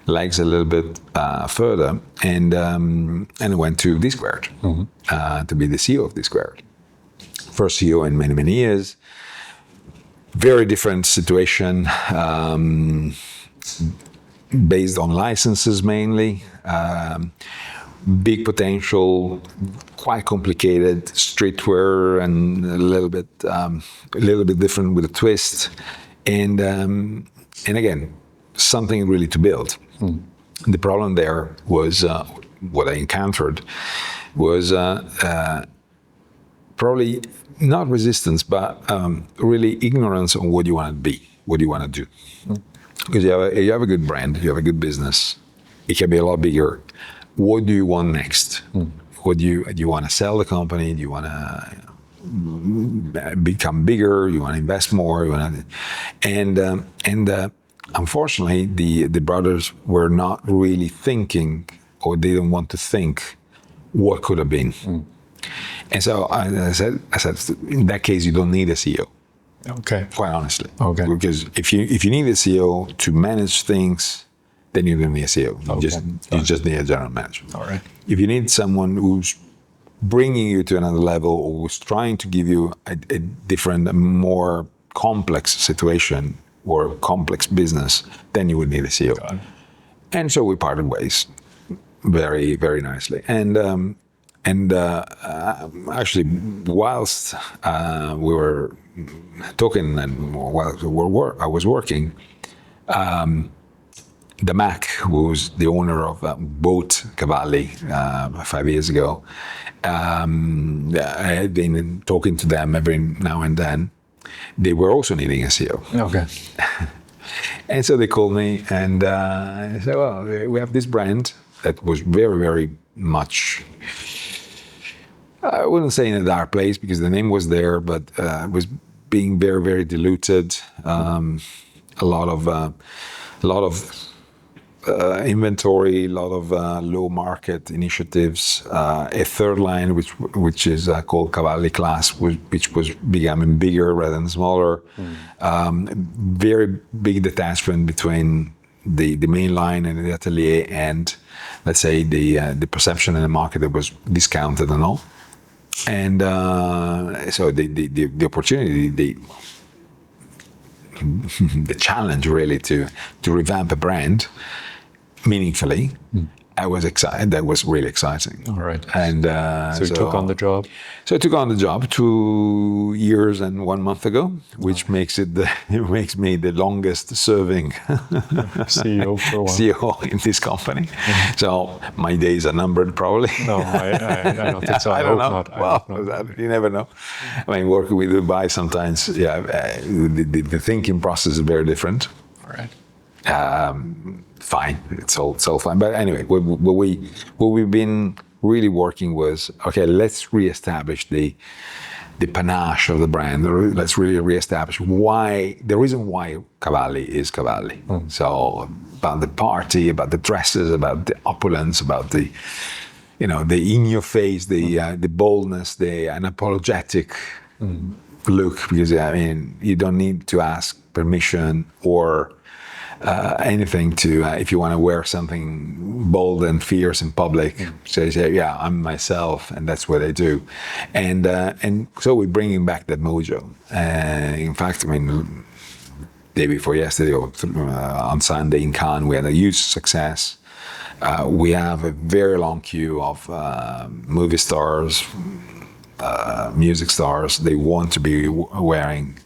legs a little bit further? And I went to D-Squared to be the CEO of D-Squared. First CEO in many, many years. Very different situation, based on licenses mainly. Big potential, quite complicated streetwear, and a little bit different with a twist, and again, something really to build. The problem there was what I encountered was probably not resistance, but really ignorance on what you want to be, what you want to do. Because you have a good brand, you have a good business, it can be a lot bigger. What do you want next? Do you want to sell the company? Do you want to become bigger? You want to invest more? Unfortunately, the brothers were not really thinking, or they didn't want to think what could have been. And so I said, in that case, you don't need a CEO. Okay. Quite honestly. Okay. Because if you need a CEO to manage things, then you don't need a CEO. You just need a general manager. All right. If you need someone who's bringing you to another level, or who's trying to give you a different, more complex situation or complex business, then you would need a CEO. Got it. And so we parted ways very, very nicely. And actually, whilst we were talking and while I was working, the Mac, who was the owner of both Cavalli 5 years ago, I had been talking to them every now and then. They were also needing a CEO. Okay. And so they called me and I said, well, we have this brand that was very, very much, I wouldn't say in a dark place because the name was there, but it was being very, very diluted. A lot of inventory, a lot of low market initiatives, a third line which is called Cavalli Class, which was becoming bigger rather than smaller. Very big detachment between the main line and the atelier and, let's say, the perception in the market that was discounted and all. And so the opportunity, the challenge really to revamp a brand meaningfully I was excited. That was really exciting. All right. And So you took on the job? So I took on the job 2 years and 1 month ago, which makes it me the longest serving CEO for a while. CEO in this company. So my days are numbered, probably. No, I don't think so. I don't know. Not. Well, you never know. I mean, working with Dubai sometimes, the thinking process is very different. All right. Fine, it's all fine. But anyway, what we've been really working was, okay, let's reestablish the panache of the brand. Let's really reestablish the reason why Cavalli is Cavalli. So about the party, about the dresses, about the opulence, about the in your face, the boldness, the unapologetic look. Because I mean, you don't need to ask permission or anything to if you want to wear something bold and fierce in public. So you say, yeah, I'm myself, and that's what I do. And so we're bringing back that mojo. In fact, I mean, day before yesterday, or on Sunday in Cannes, we had a huge success. We have a very long queue of movie stars, music stars. They want to be wearing.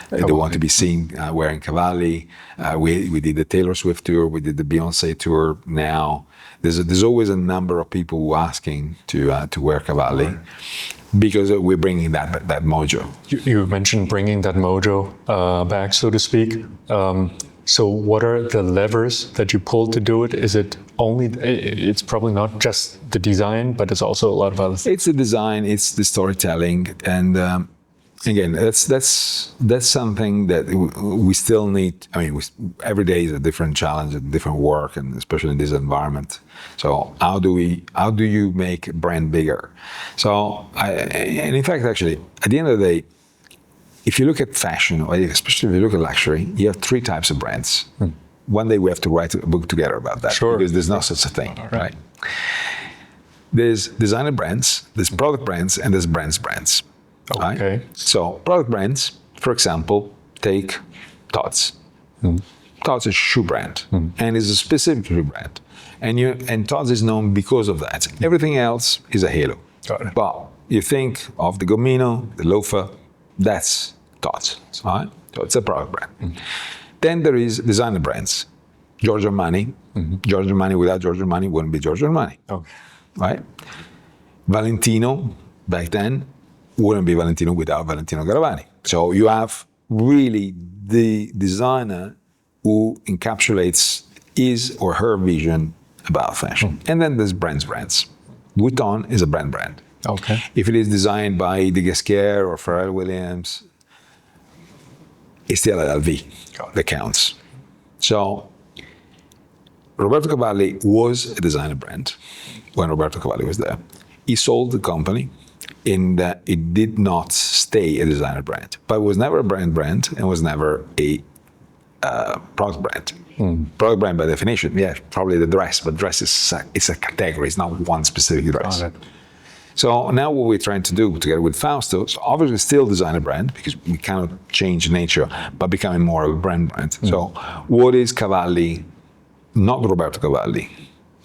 They want to be seen wearing Cavalli. We did the Taylor Swift tour. We did the Beyonce tour. Now there's always a number of people who are asking to wear Cavalli because we're bringing that mojo. You mentioned bringing that mojo back, so to speak. So what are the levers that you pulled to do it? Is it only, it's probably not just the design, but it's also a lot of other things. It's the design, it's the storytelling. And again, that's something that we still need. I mean, every day is a different challenge, a different work, and especially in this environment. So how do you make a brand bigger? So, and in fact, actually, at the end of the day, if you look at fashion, or especially if you look at luxury, you have 3 types of brands. One day we have to write a book together about that, because there's no such a thing, right? There's designer brands, there's product brands, and there's brands. Okay. Right? So product brands, for example, take Tod's. Tod's is a shoe brand, and is a specific shoe brand, and Tod's is known because of that. Everything else is a halo. Got it. But you think of the Gomino, the loafer, that's Tod's, right? So it's a product brand. Then there is designer brands. Giorgio Armani. Giorgio Armani without Giorgio Armani wouldn't be Giorgio Armani. Okay. Right? Valentino, back then, wouldn't be Valentino without Valentino Garavani. So you have really the designer who encapsulates his or her vision about fashion. And then there's brands. Vuitton is a brand. Okay. If it is designed by De Gasquet or Pharrell Williams, it's still LV that counts. So Roberto Cavalli was a designer brand when Roberto Cavalli was there. He sold the company in that it did not stay a designer brand, but it was never a brand and was never a product brand. Product brand by definition, yeah, probably the dress, but dress is a category, it's not one specific dress. So now what we're trying to do together with Fausto is obviously still designer brand, because we cannot change nature, but becoming more of a brand. So what is Cavalli, not Roberto Cavalli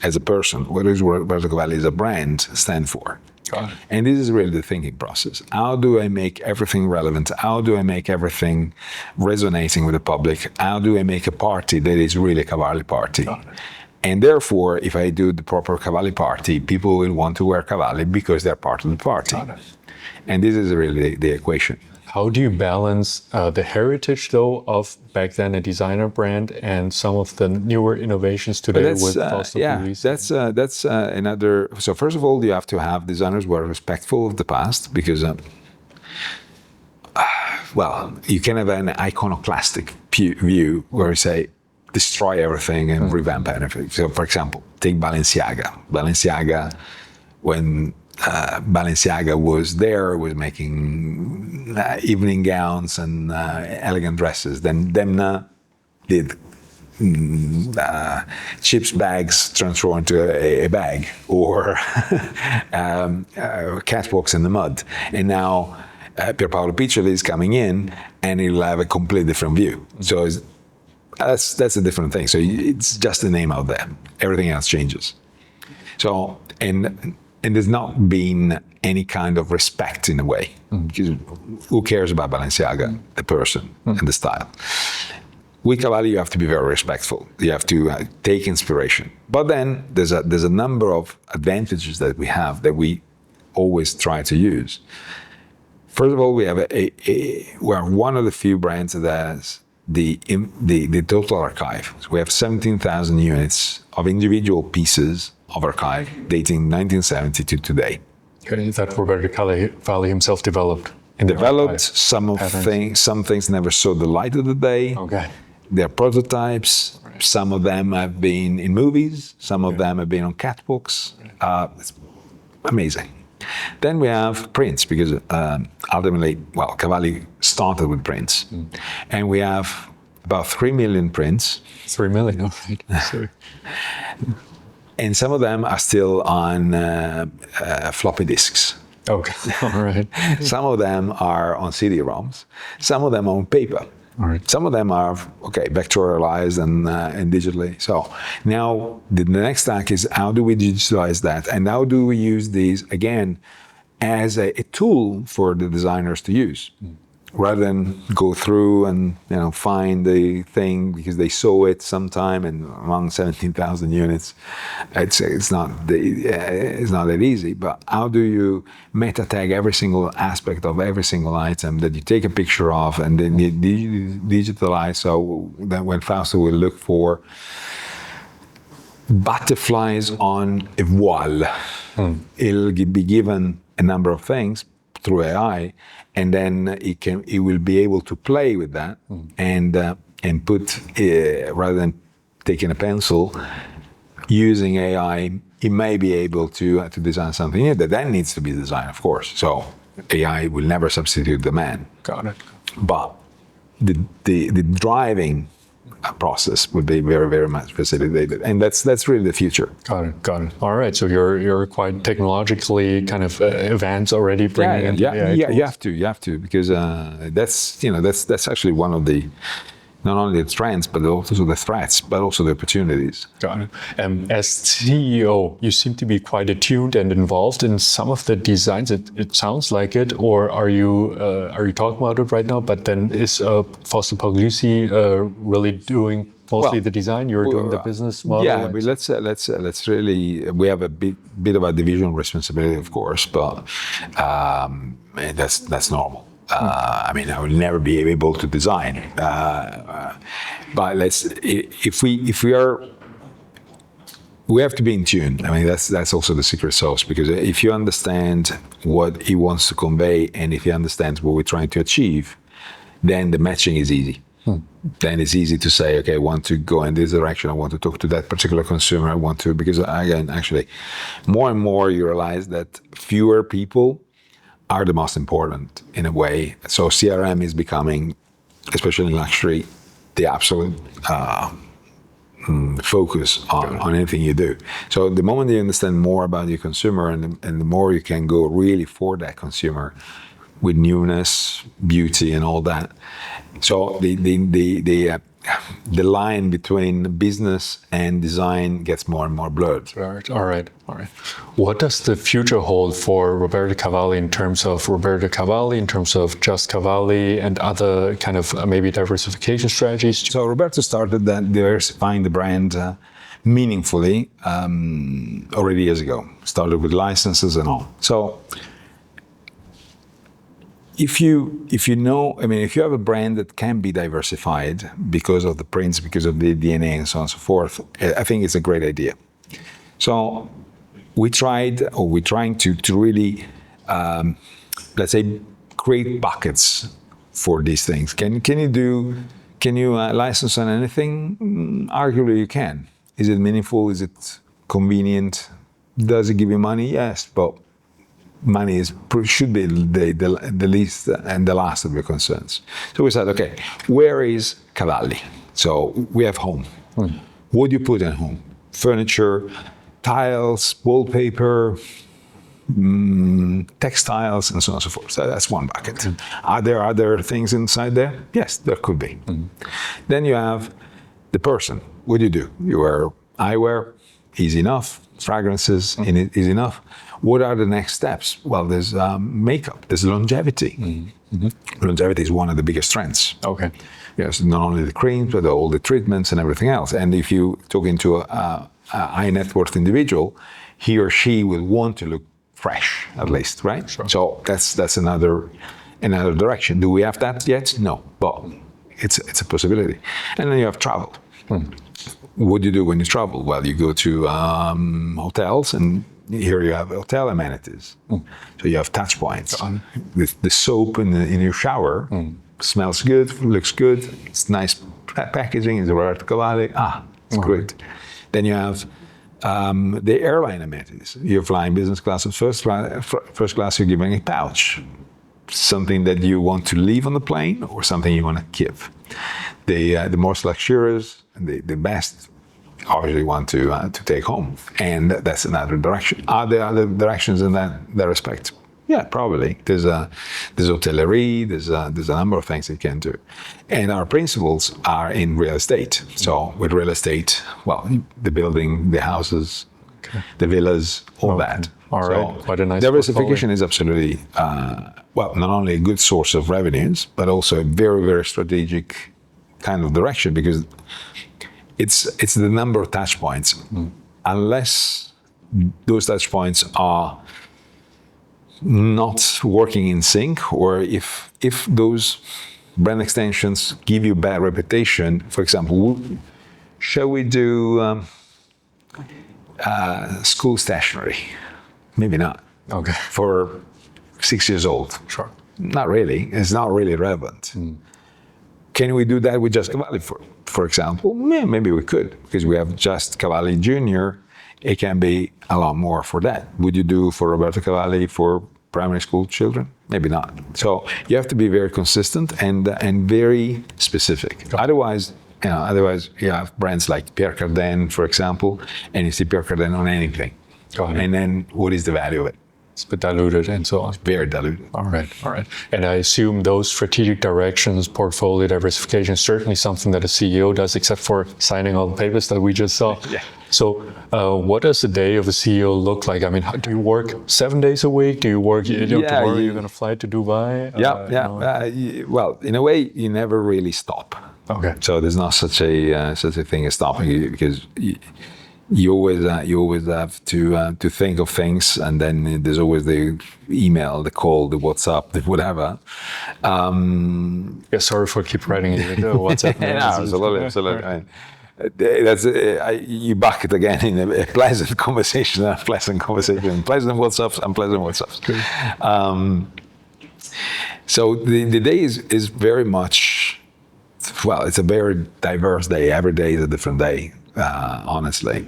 as a person, what is Roberto Cavalli as a brand stand for? And this is really the thinking process. How do I make everything relevant? How do I make everything resonating with the public? How do I make a party that is really a Cavalli party? And therefore, if I do the proper Cavalli party, people will want to wear Cavalli because they're part of the party. And this is really the equation. How do you balance the heritage, though, of back then a designer brand and some of the newer innovations today with Fausto Pugliese? That's another. So first of all, you have to have designers who are respectful of the past, because, you can have an iconoclastic view where you say, destroy everything and revamp everything. So, for example, take Balenciaga. Balenciaga, when Balenciaga was there, was making evening gowns and elegant dresses. Then Demna did chips bags transformed into a bag, or catwalks in the mud. And now Pierpaolo Piccioli is coming in, and he'll have a completely different view. So that's a different thing. So it's just the name out there. Everything else changes. So, and there's not been any kind of respect in a way. Because who cares about Balenciaga, the person and the style? With Cavalli, you have to be very respectful. You have to take inspiration. But then there's a number of advantages that we have that we always try to use. First of all, we have we're one of the few brands that has the total archive. So we have 17,000 units of individual pieces of archive dating 1970 to today. Okay, that Roberto Cavalli himself developed. Developed some things never saw the light of the day. Okay. They're prototypes. Right. Some of them have been in movies. Some of them have been on catwalks. It's amazing. Then we have prints because ultimately, well, Cavalli started with prints, and we have about 3 million prints. 3 million, all right. Sorry. And some of them are still on floppy disks. Okay, all right. Some of them are on CD-ROMs. Some of them on paper. All right. Some of them are, vectorialized and digitally. So now the next stack is how do we digitalize that? And how do we use these, again, as a tool for the designers to use? Rather than go through and find the thing because they saw it sometime and among 17,000 units, it's not that easy. But how do you meta tag every single aspect of every single item that you take a picture of and then you digitalize? So that when Fausto will look for butterflies on a voile, it'll be given a number of things through AI, and then it will be able to play with that and put rather than taking a pencil, using AI, it may be able to design something new that then needs to be designed, of course. So AI will never substitute the man. Got it. But the driving process would be very, very much facilitated, and that's really the future. Got it. All right. So you're quite technologically kind of advanced already. Bringing you have to because that's actually one of the not only the trends but also the threats, but also the opportunities. Got it. As CEO, you seem to be quite attuned and involved in some of the designs. It sounds like it, or are you talking about it right now? But then is Fausto Pugliese really doing mostly the design? You're doing the business model. Yeah, but let's really. We have a bit of a division responsibility, of course, but that's normal. I will never be able to design, but we have to be in tune. That's also the secret sauce, because if you understand what he wants to convey and if he understands what we're trying to achieve, then the matching is easy. Then it's easy to say, okay, I want to go in this direction. I want to talk to that particular consumer. Because again, actually, more and more you realize that fewer people are the most important in a way. So CRM is becoming, especially in luxury, the absolute focus on anything you do. So the moment you understand more about your consumer and the more you can go really for that consumer with newness, beauty and all that. So the line between business and design gets more and more blurred. All right. What does the future hold for Roberto Cavalli in terms of Just Cavalli and other kind of maybe diversification strategies? So Roberto started diversifying the brand meaningfully already years ago. Started with licenses and all. So if you have a brand that can be diversified because of the prints, because of the DNA and so on and so forth, I think it's a great idea. So we're trying to really, let's say, create buckets for these things. Can you license on anything? Arguably you can. Is it meaningful? Is it convenient? Does it give you money? Yes, but money should be the least and the last of your concerns. So we said, okay, where is Cavalli? So we have home. What do you put in home? Furniture, tiles, wallpaper, textiles, and so on and so forth. So that's one bucket. Are there other things inside there? Yes, there could be. Then you have the person. What do? You wear eyewear, easy enough. Fragrances in it is enough. What are the next steps? Well, there's makeup. There's longevity. Longevity is one of the biggest strengths. Okay. Yes, not only the creams, but all the treatments and everything else. And if you talk into a high net worth individual, he or she will want to look fresh, at least, right? Sure. So that's another direction. Do we have that yet? No, but it's a possibility. And then you have travel. What do you do when you travel? Well, you go to hotels, and here you have hotel amenities. So you have touch points. The soap in your shower smells good, looks good. It's nice packaging. It's Roberto Cavalli. It's great. Then you have the airline amenities. You're flying business class or first class. You're giving a pouch, something that you want to leave on the plane or something you want to keep. The most luxurious and the best, obviously, want to take home, and that's another direction. Are there other directions in that respect? Yeah, probably. There's hotellerie. There's a number of things you can do, and our principles are in real estate. So with real estate, well, the building, the houses, the villas, all that. All right, So quite a nice diversification is absolutely not only a good source of revenues, but also a very, very strategic kind of direction, because it's the number of touch points. Unless those touch points are not working in sync, or if those brand extensions give you bad reputation, for example, shall we do school stationery? Maybe not. Okay. For 6 years old. Sure. Not really. It's not really relevant. Can we do that with Just Cavalli, for example? Yeah, maybe we could, because we have Just Cavalli Junior. It can be a lot more for that. Would you do for Roberto Cavalli for primary school children? Maybe not. So you have to be very consistent and very specific. Otherwise you have brands like Pierre Cardin, for example, and you see Pierre Cardin on anything. And then what is the value of it? It's a bit diluted and so on. Very diluted. All right. And I assume those strategic directions, portfolio diversification, is certainly something that a CEO does, except for signing all the papers that we just saw. Yeah. So what does a day of a CEO look like? I mean, do you work 7 days a week? Do you work, tomorrow you're going to fly to Dubai? Well, in a way, you never really stop. Okay. So there's not such a thing as stopping, because you always have to think of things, and then there's always the email, the call, the WhatsApp, the whatever. Sorry for keep writing it. WhatsApp. No, absolutely. That's you back it again in a pleasant conversation, pleasant WhatsApps, unpleasant WhatsApps. So the day is very much, well, it's a very diverse day. Every day is a different day. Honestly,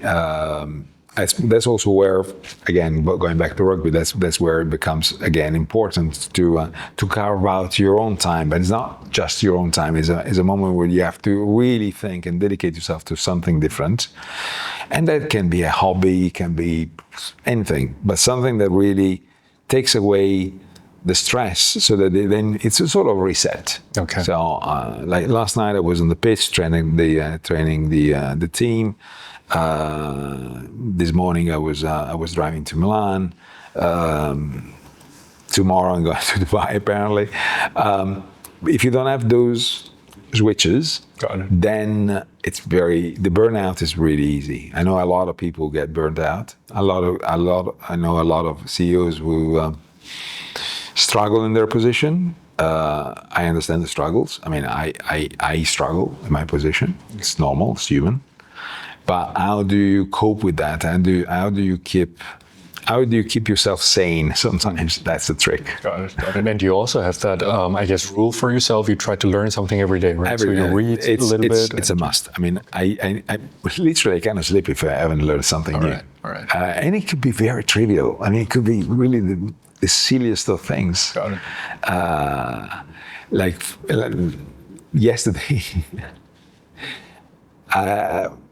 that's also where, again, going back to rugby, that's where it becomes again important to carve out your own time. But it's not just your own time. It's a moment where you have to really think and dedicate yourself to something different, and that can be a hobby, can be anything, but something that really takes away the stress, so that then it's a sort of reset. Okay. So, like last night, I was on the pitch training the team. This morning, I was driving to Milan. Tomorrow, I'm going to Dubai. Apparently, if you don't have those switches, then the burnout is really easy. I know a lot of people get burned out. I know a lot of CEOs who struggle in their position. I understand the struggles. I mean, I struggle in my position. It's normal, it's human. But how do you cope with that? How do you keep yourself sane? Sometimes that's the trick. Got it. And you also have that, I guess, rule for yourself. You try to learn something every day, right? So you read a little bit. It's a must. I mean, I literally cannot sleep if I haven't learned something new. All right. And it could be very trivial. I mean, it could be really the silliest of things. Got it. Like yesterday.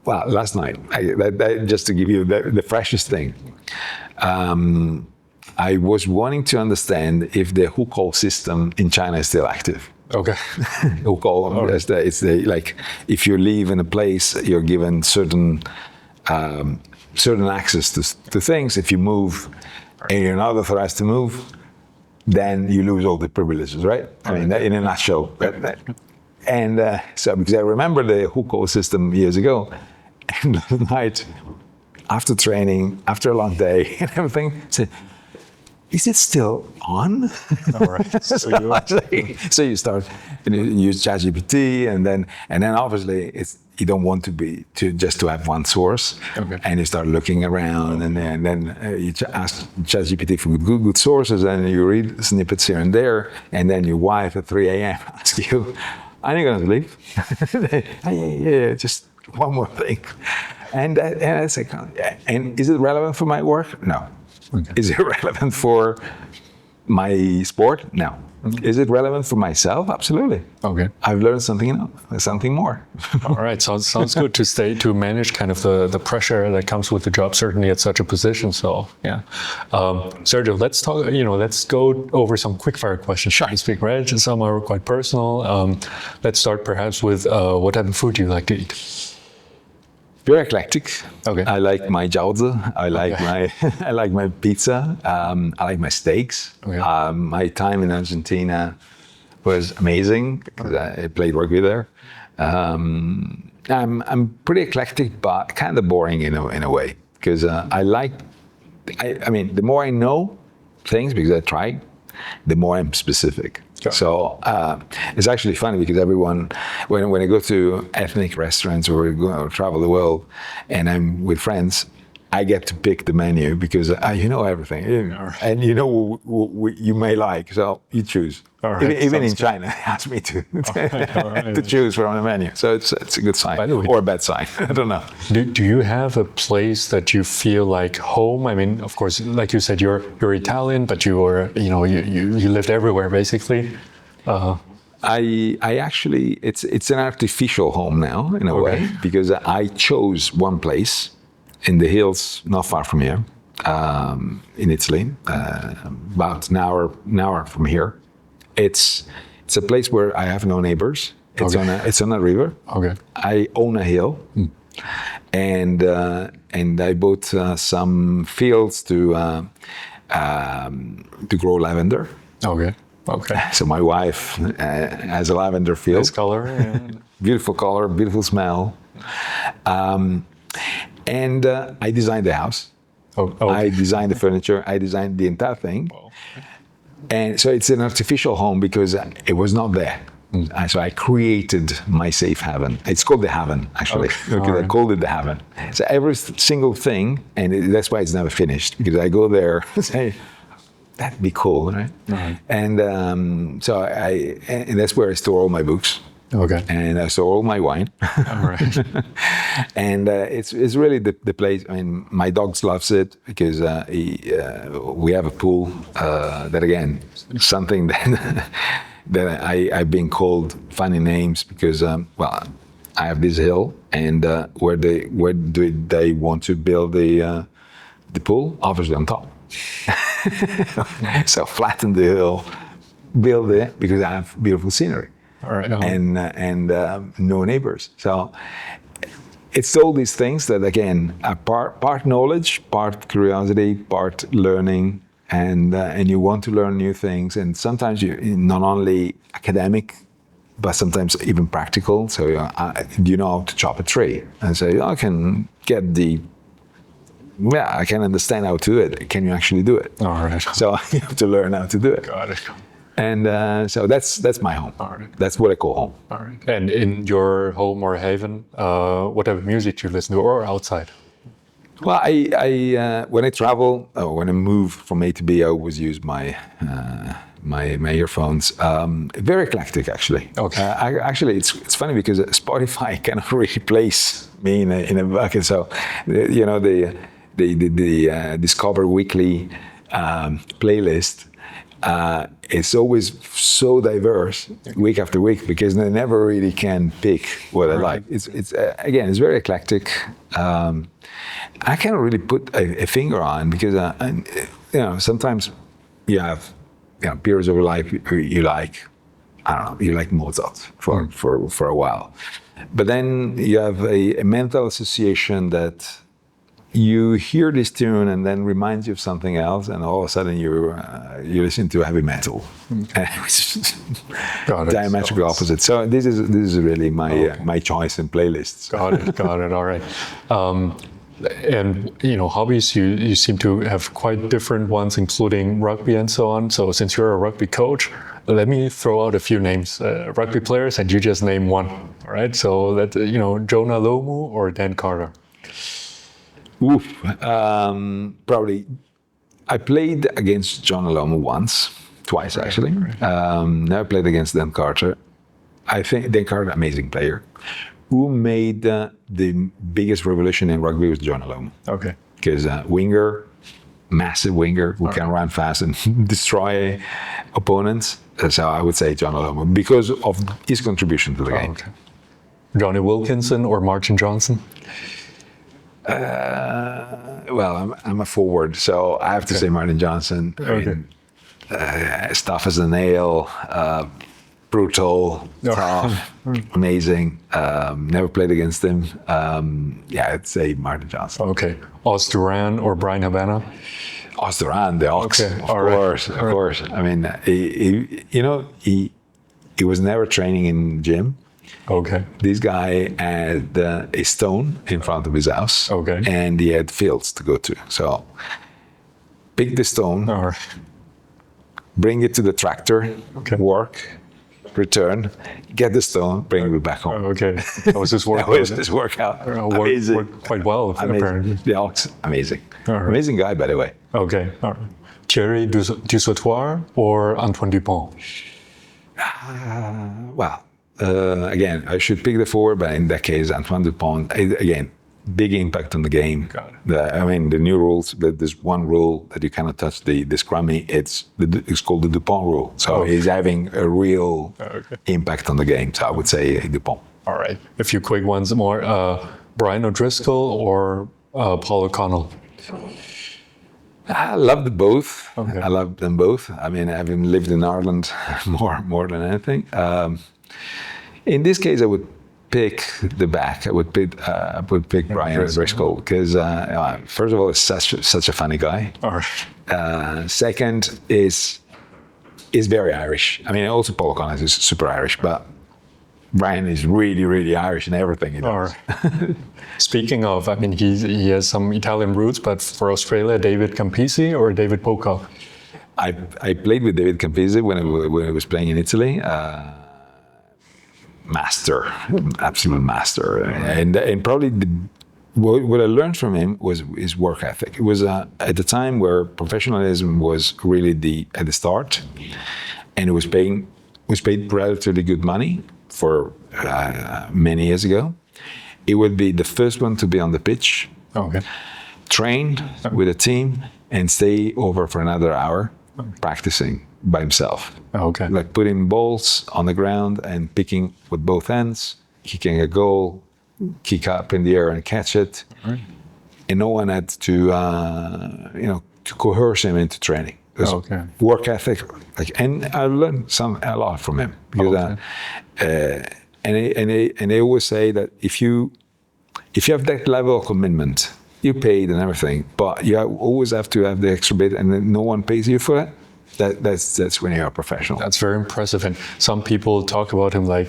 Last night. Just to give you the freshest thing. I was wanting to understand if the Hucall system in China is still active. Okay. Hucall, it's like if you live in a place, you're given certain certain access to things. If you move and you're not authorized to move, then you lose all the privileges, right? I mean, in a nutshell. And so, because I remember the Hukou system years ago, and the night after training, after a long day and everything, I said, is it still on? All right. So you start and you use ChatGPT, and then obviously you don't want to just have one source, and you start looking around, and then you ask ChatGPT for good sources, and you read snippets here and there, and then your wife at 3 a.m. asks you, "Are you going to leave?" yeah, just one more thing, and it's like, and is it relevant for my work? No. Okay. Is it relevant for my sport? No. Okay. Is it relevant for myself? Absolutely. Okay. I've learned something more. All right. Sounds good to manage kind of the pressure that comes with the job, certainly at such a position. So yeah. Sergio, let's talk. Let's go over some quickfire questions. Sure. To speak, right? Some are quite personal. Let's start perhaps with what type of food do you like to eat? Very eclectic. Okay. I like my jiaozi. I like my pizza. I like my steaks. Okay. My time in Argentina was amazing because I played rugby there. I'm pretty eclectic, but kind of boring in a way because I mean, the more I know things because I try, the more I'm specific. Sure. So it's actually funny because everyone, when I go to ethnic restaurants or travel the world, and I'm with friends, I get to pick the menu because you know everything, right. And you know what you may like, so you choose. Right. Even in China, they ask me to to choose from the menu, so it's a good sign or a bad sign. I don't know. Do you have a place that you feel like home? I mean, of course, like you said, you're Italian, but you lived everywhere basically. I actually it's an artificial home now in a way because I chose one place in the hills not far from here, in Italy, about an hour from here. It's a place where I have no neighbors. It's on a river. Okay. I own a hill, and I bought some fields to grow lavender. Okay. Okay. So my wife has a lavender field. Nice color. Yeah. Beautiful color, beautiful smell. And I designed the house. I designed the furniture. I designed the entire thing. Wow. And so it's an artificial home because it was not there. So I created my safe haven. It's called the haven, actually. Okay. I called it the haven. So every single thing, and that's why it's never finished, because I go there and say, that'd be cool, right? Right. And so and that's where I store all my books. Okay. And I store all my wine. All right. And it's really the place. I mean, my dogs loves it because we have a pool. That again, something that I've been called funny names because I have this hill, and where do they want to build the pool? Obviously on top. So flatten the hill, build it because I have beautiful scenery. All right. And no neighbors. So it's all these things that again are part knowledge, part curiosity, part learning, and you want to learn new things. And sometimes you not only academic, but sometimes even practical. So do you know how to chop a tree? And say, I can get I can understand how to do it. Can you actually do it? All right. So you have to learn how to do it. Got it. And so that's my home. All right. That's what I call home. All right. And in your home or haven, what type of music do you listen to, or outside? Well, I when I travel, when I move from A to B, I always use my earphones. Very eclectic, actually. Okay. Actually, it's funny because Spotify cannot really place me in a bucket. So, the Discover Weekly playlist. It's always so diverse week after week because they never really can pick what I like. It's again, it's very eclectic. I can't really put a finger on because sometimes you have periods of life you like, I don't know, you like Mozart for a while, but then you have a mental association that you hear this tune and then reminds you of something else, and all of a sudden you listen to heavy metal. Diametrically opposite. So this is really my choice in playlists. Got it. All right. And hobbies, you seem to have quite different ones, including rugby and so on. So since you're a rugby coach, let me throw out a few names, rugby players, and you just name one. All right. So that Jonah Lomu or Dan Carter. Oof. Probably. I played against Jonah Lomu twice actually. Right. Never played against Dan Carter. I think Dan Carter, amazing player. Who made the biggest revolution in rugby was Jonah Lomu. Okay. Because winger, massive winger who can run fast and destroy opponents. So I would say Jonah Lomu because of his contribution to the game. Okay. Johnny Wilkinson or Martin Johnson? Well, I'm a forward, so I have to say Martin Johnson. I mean, tough as a nail, brutal, tough, amazing. Never played against him. I'd say Martin Johnson. Okay. Os Duran or Brian Havana? Os Duran, the Ox, okay. Of course. I mean, he was never training in gym. Okay. This guy had a stone in front of his house. Okay. And he had fields to go to. So pick the stone, bring it to the tractor, work, return, get the stone, bring it back home. Okay. That was his workout. That was his workout. Amazing. Worked quite well, apparently. The Ox, amazing. Right. Amazing guy, by the way. Okay. All right. Thierry Dusautoir or Antoine Dupont? Again, I should pick the forward, but in that case, Antoine Dupont, again, big impact on the game. Got it. The new rules, there's one rule that you cannot touch the scrummy. It's called the Dupont rule. So he's having a real impact on the game. So I would say Dupont. All right. A few quick ones more. Brian O'Driscoll or Paul O'Connell? I love them both. Okay. I love them both. I mean, having lived in Ireland more than anything. In this case, I would pick the back. I would pick Brian O'Driscoll because first of all, he's such a funny guy. All right. Second is very Irish. I mean, also Paul O'Connell is super Irish, but Brian is really, really Irish in everything he does. All right. Speaking of, I mean, he has some Italian roots, but for Australia, David Campisi or David Pocock? I played with David Campisi when I was playing in Italy. Master, absolute master, and probably what I learned from him was his work ethic. It was at the time where professionalism was really at the start, and it was paid relatively good money for many years ago. It would be the first one to be on the pitch, train with a team, and stay over for another hour practicing by himself. Okay. Like putting balls on the ground and picking with both hands, kicking a goal, kick up in the air and catch it. Right. And no one had to coerce him into training. Work ethic, and I learned a lot from him because, and they always say that if you have that level of commitment, you paid and everything, but you always have to have the extra bit, and no one pays you for it. That's when you're a professional. That's very impressive. And some people talk about him like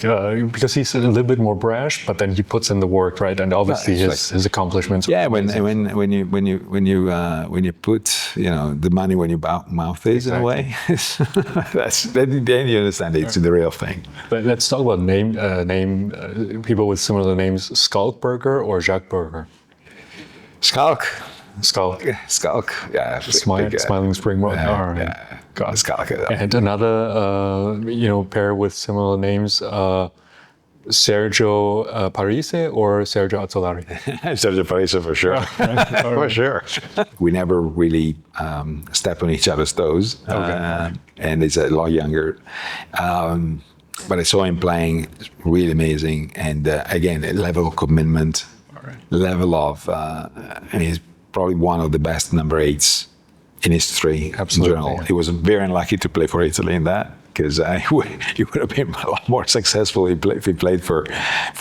because he's a little bit more brash, but then he puts in the work, right? And obviously his accompliousments. Yeah, when you put the money when your mouth is in a way, then you understand it's the real thing. But let's talk about name people with similar names: Skalk Burger or Jacques Burger. Skalk. Yeah. Smiling Spring Road. Yeah. Skalk. And another, pair with similar names, Sergio Parise or Sergio Azzolari? Sergio Parise for sure. For sure. We never really step on each other's toes. And he's a lot younger. But I saw him playing really amazing. And again, a level of commitment, level of, and he's probably one of the best number 8s in history. Absolutely. In general. He was very unlucky to play for Italy in that because he would have been a lot more successful if he played for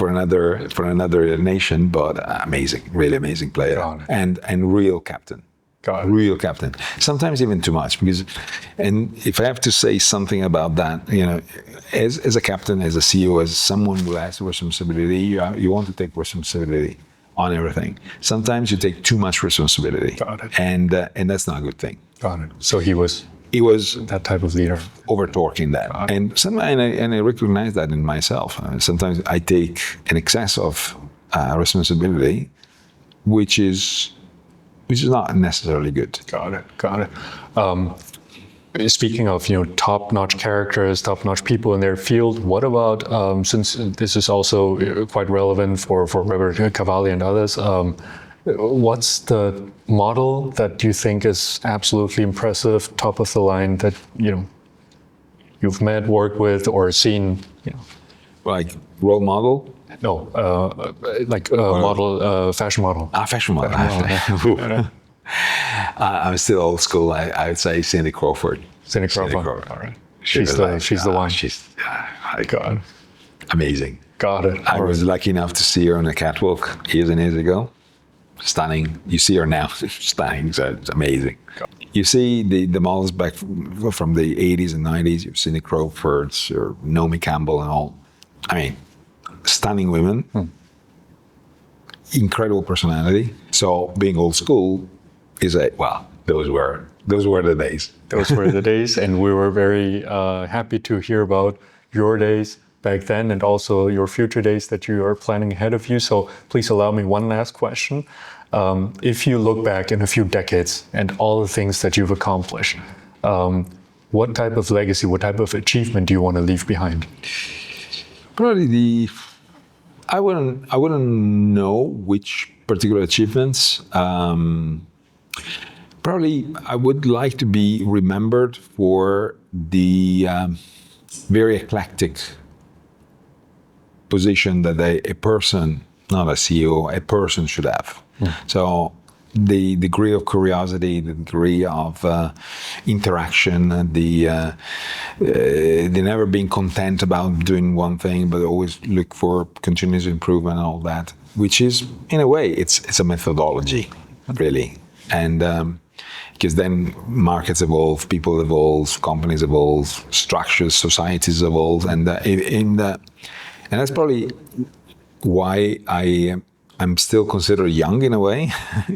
another nation. But amazing, really amazing player, and real captain. Real captain. Sometimes even too much, because, and if I have to say something about that, as a captain, as a CEO, as someone who has responsibility, you want to take responsibility on everything. Sometimes you take too much responsibility, and that's not a good thing. Got it. So he was that type of leader, over-talking that, and sometimes, and I recognize that in myself. Sometimes I take an excess of responsibility, which is not necessarily good. Got it. Speaking of top-notch characters, top-notch people in their field, what about since this is also quite relevant for Robert Cavalli and others? What's the model that you think is absolutely impressive, top of the line, that you've met, worked with, or seen? Like role model? No, model, fashion model. Fashion model. I'm still old school. I would say Cindy Crawford. Cindy Crawford. All right. She's the one. She's God. Amazing. Got it. I was lucky enough to see her on a catwalk years and years ago. Stunning. You see her now. Stunning. So it's amazing. You see the models back from the 80s and 90s. You've Cindy Crawford or Naomi Campbell and all. I mean, stunning women. Incredible personality. So being old school is those were the days. Those were the days, and we were very happy to hear about your days back then, and also your future days that you are planning ahead of you. So please allow me one last question. If you look back in a few decades and all the things that you've accomplished, what type of legacy, what type of achievement do you want to leave behind? Probably I wouldn't know which particular achievements. Probably I would like to be remembered for the very eclectic position that a person, not a CEO, a person should have. So the degree of curiosity, the degree of interaction, the never being content about doing one thing, but always look for continuous improvement and all that, which is, in a way, it's a methodology, really. And because then markets evolve, people evolve, companies evolve, structures, societies evolve, and that's probably why I'm still considered young in a way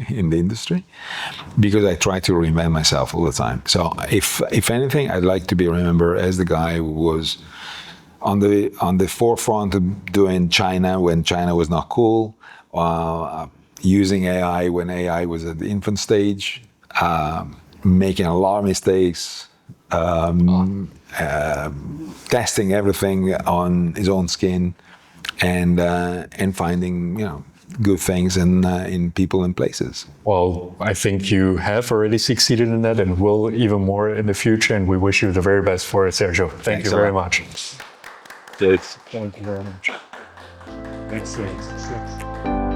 in the industry, because I try to reinvent myself all the time. So if anything, I'd like to be remembered as the guy who was on the forefront of doing China when China was not cool, using AI when AI was at the infant stage, making a lot of mistakes, testing everything on his own skin, and finding good things in people and places. Well, I think you have already succeeded in that, and will even more in the future. And we wish you the very best for it, Sergio. Thank you very much. Cheers. Thank you very much. Excellent.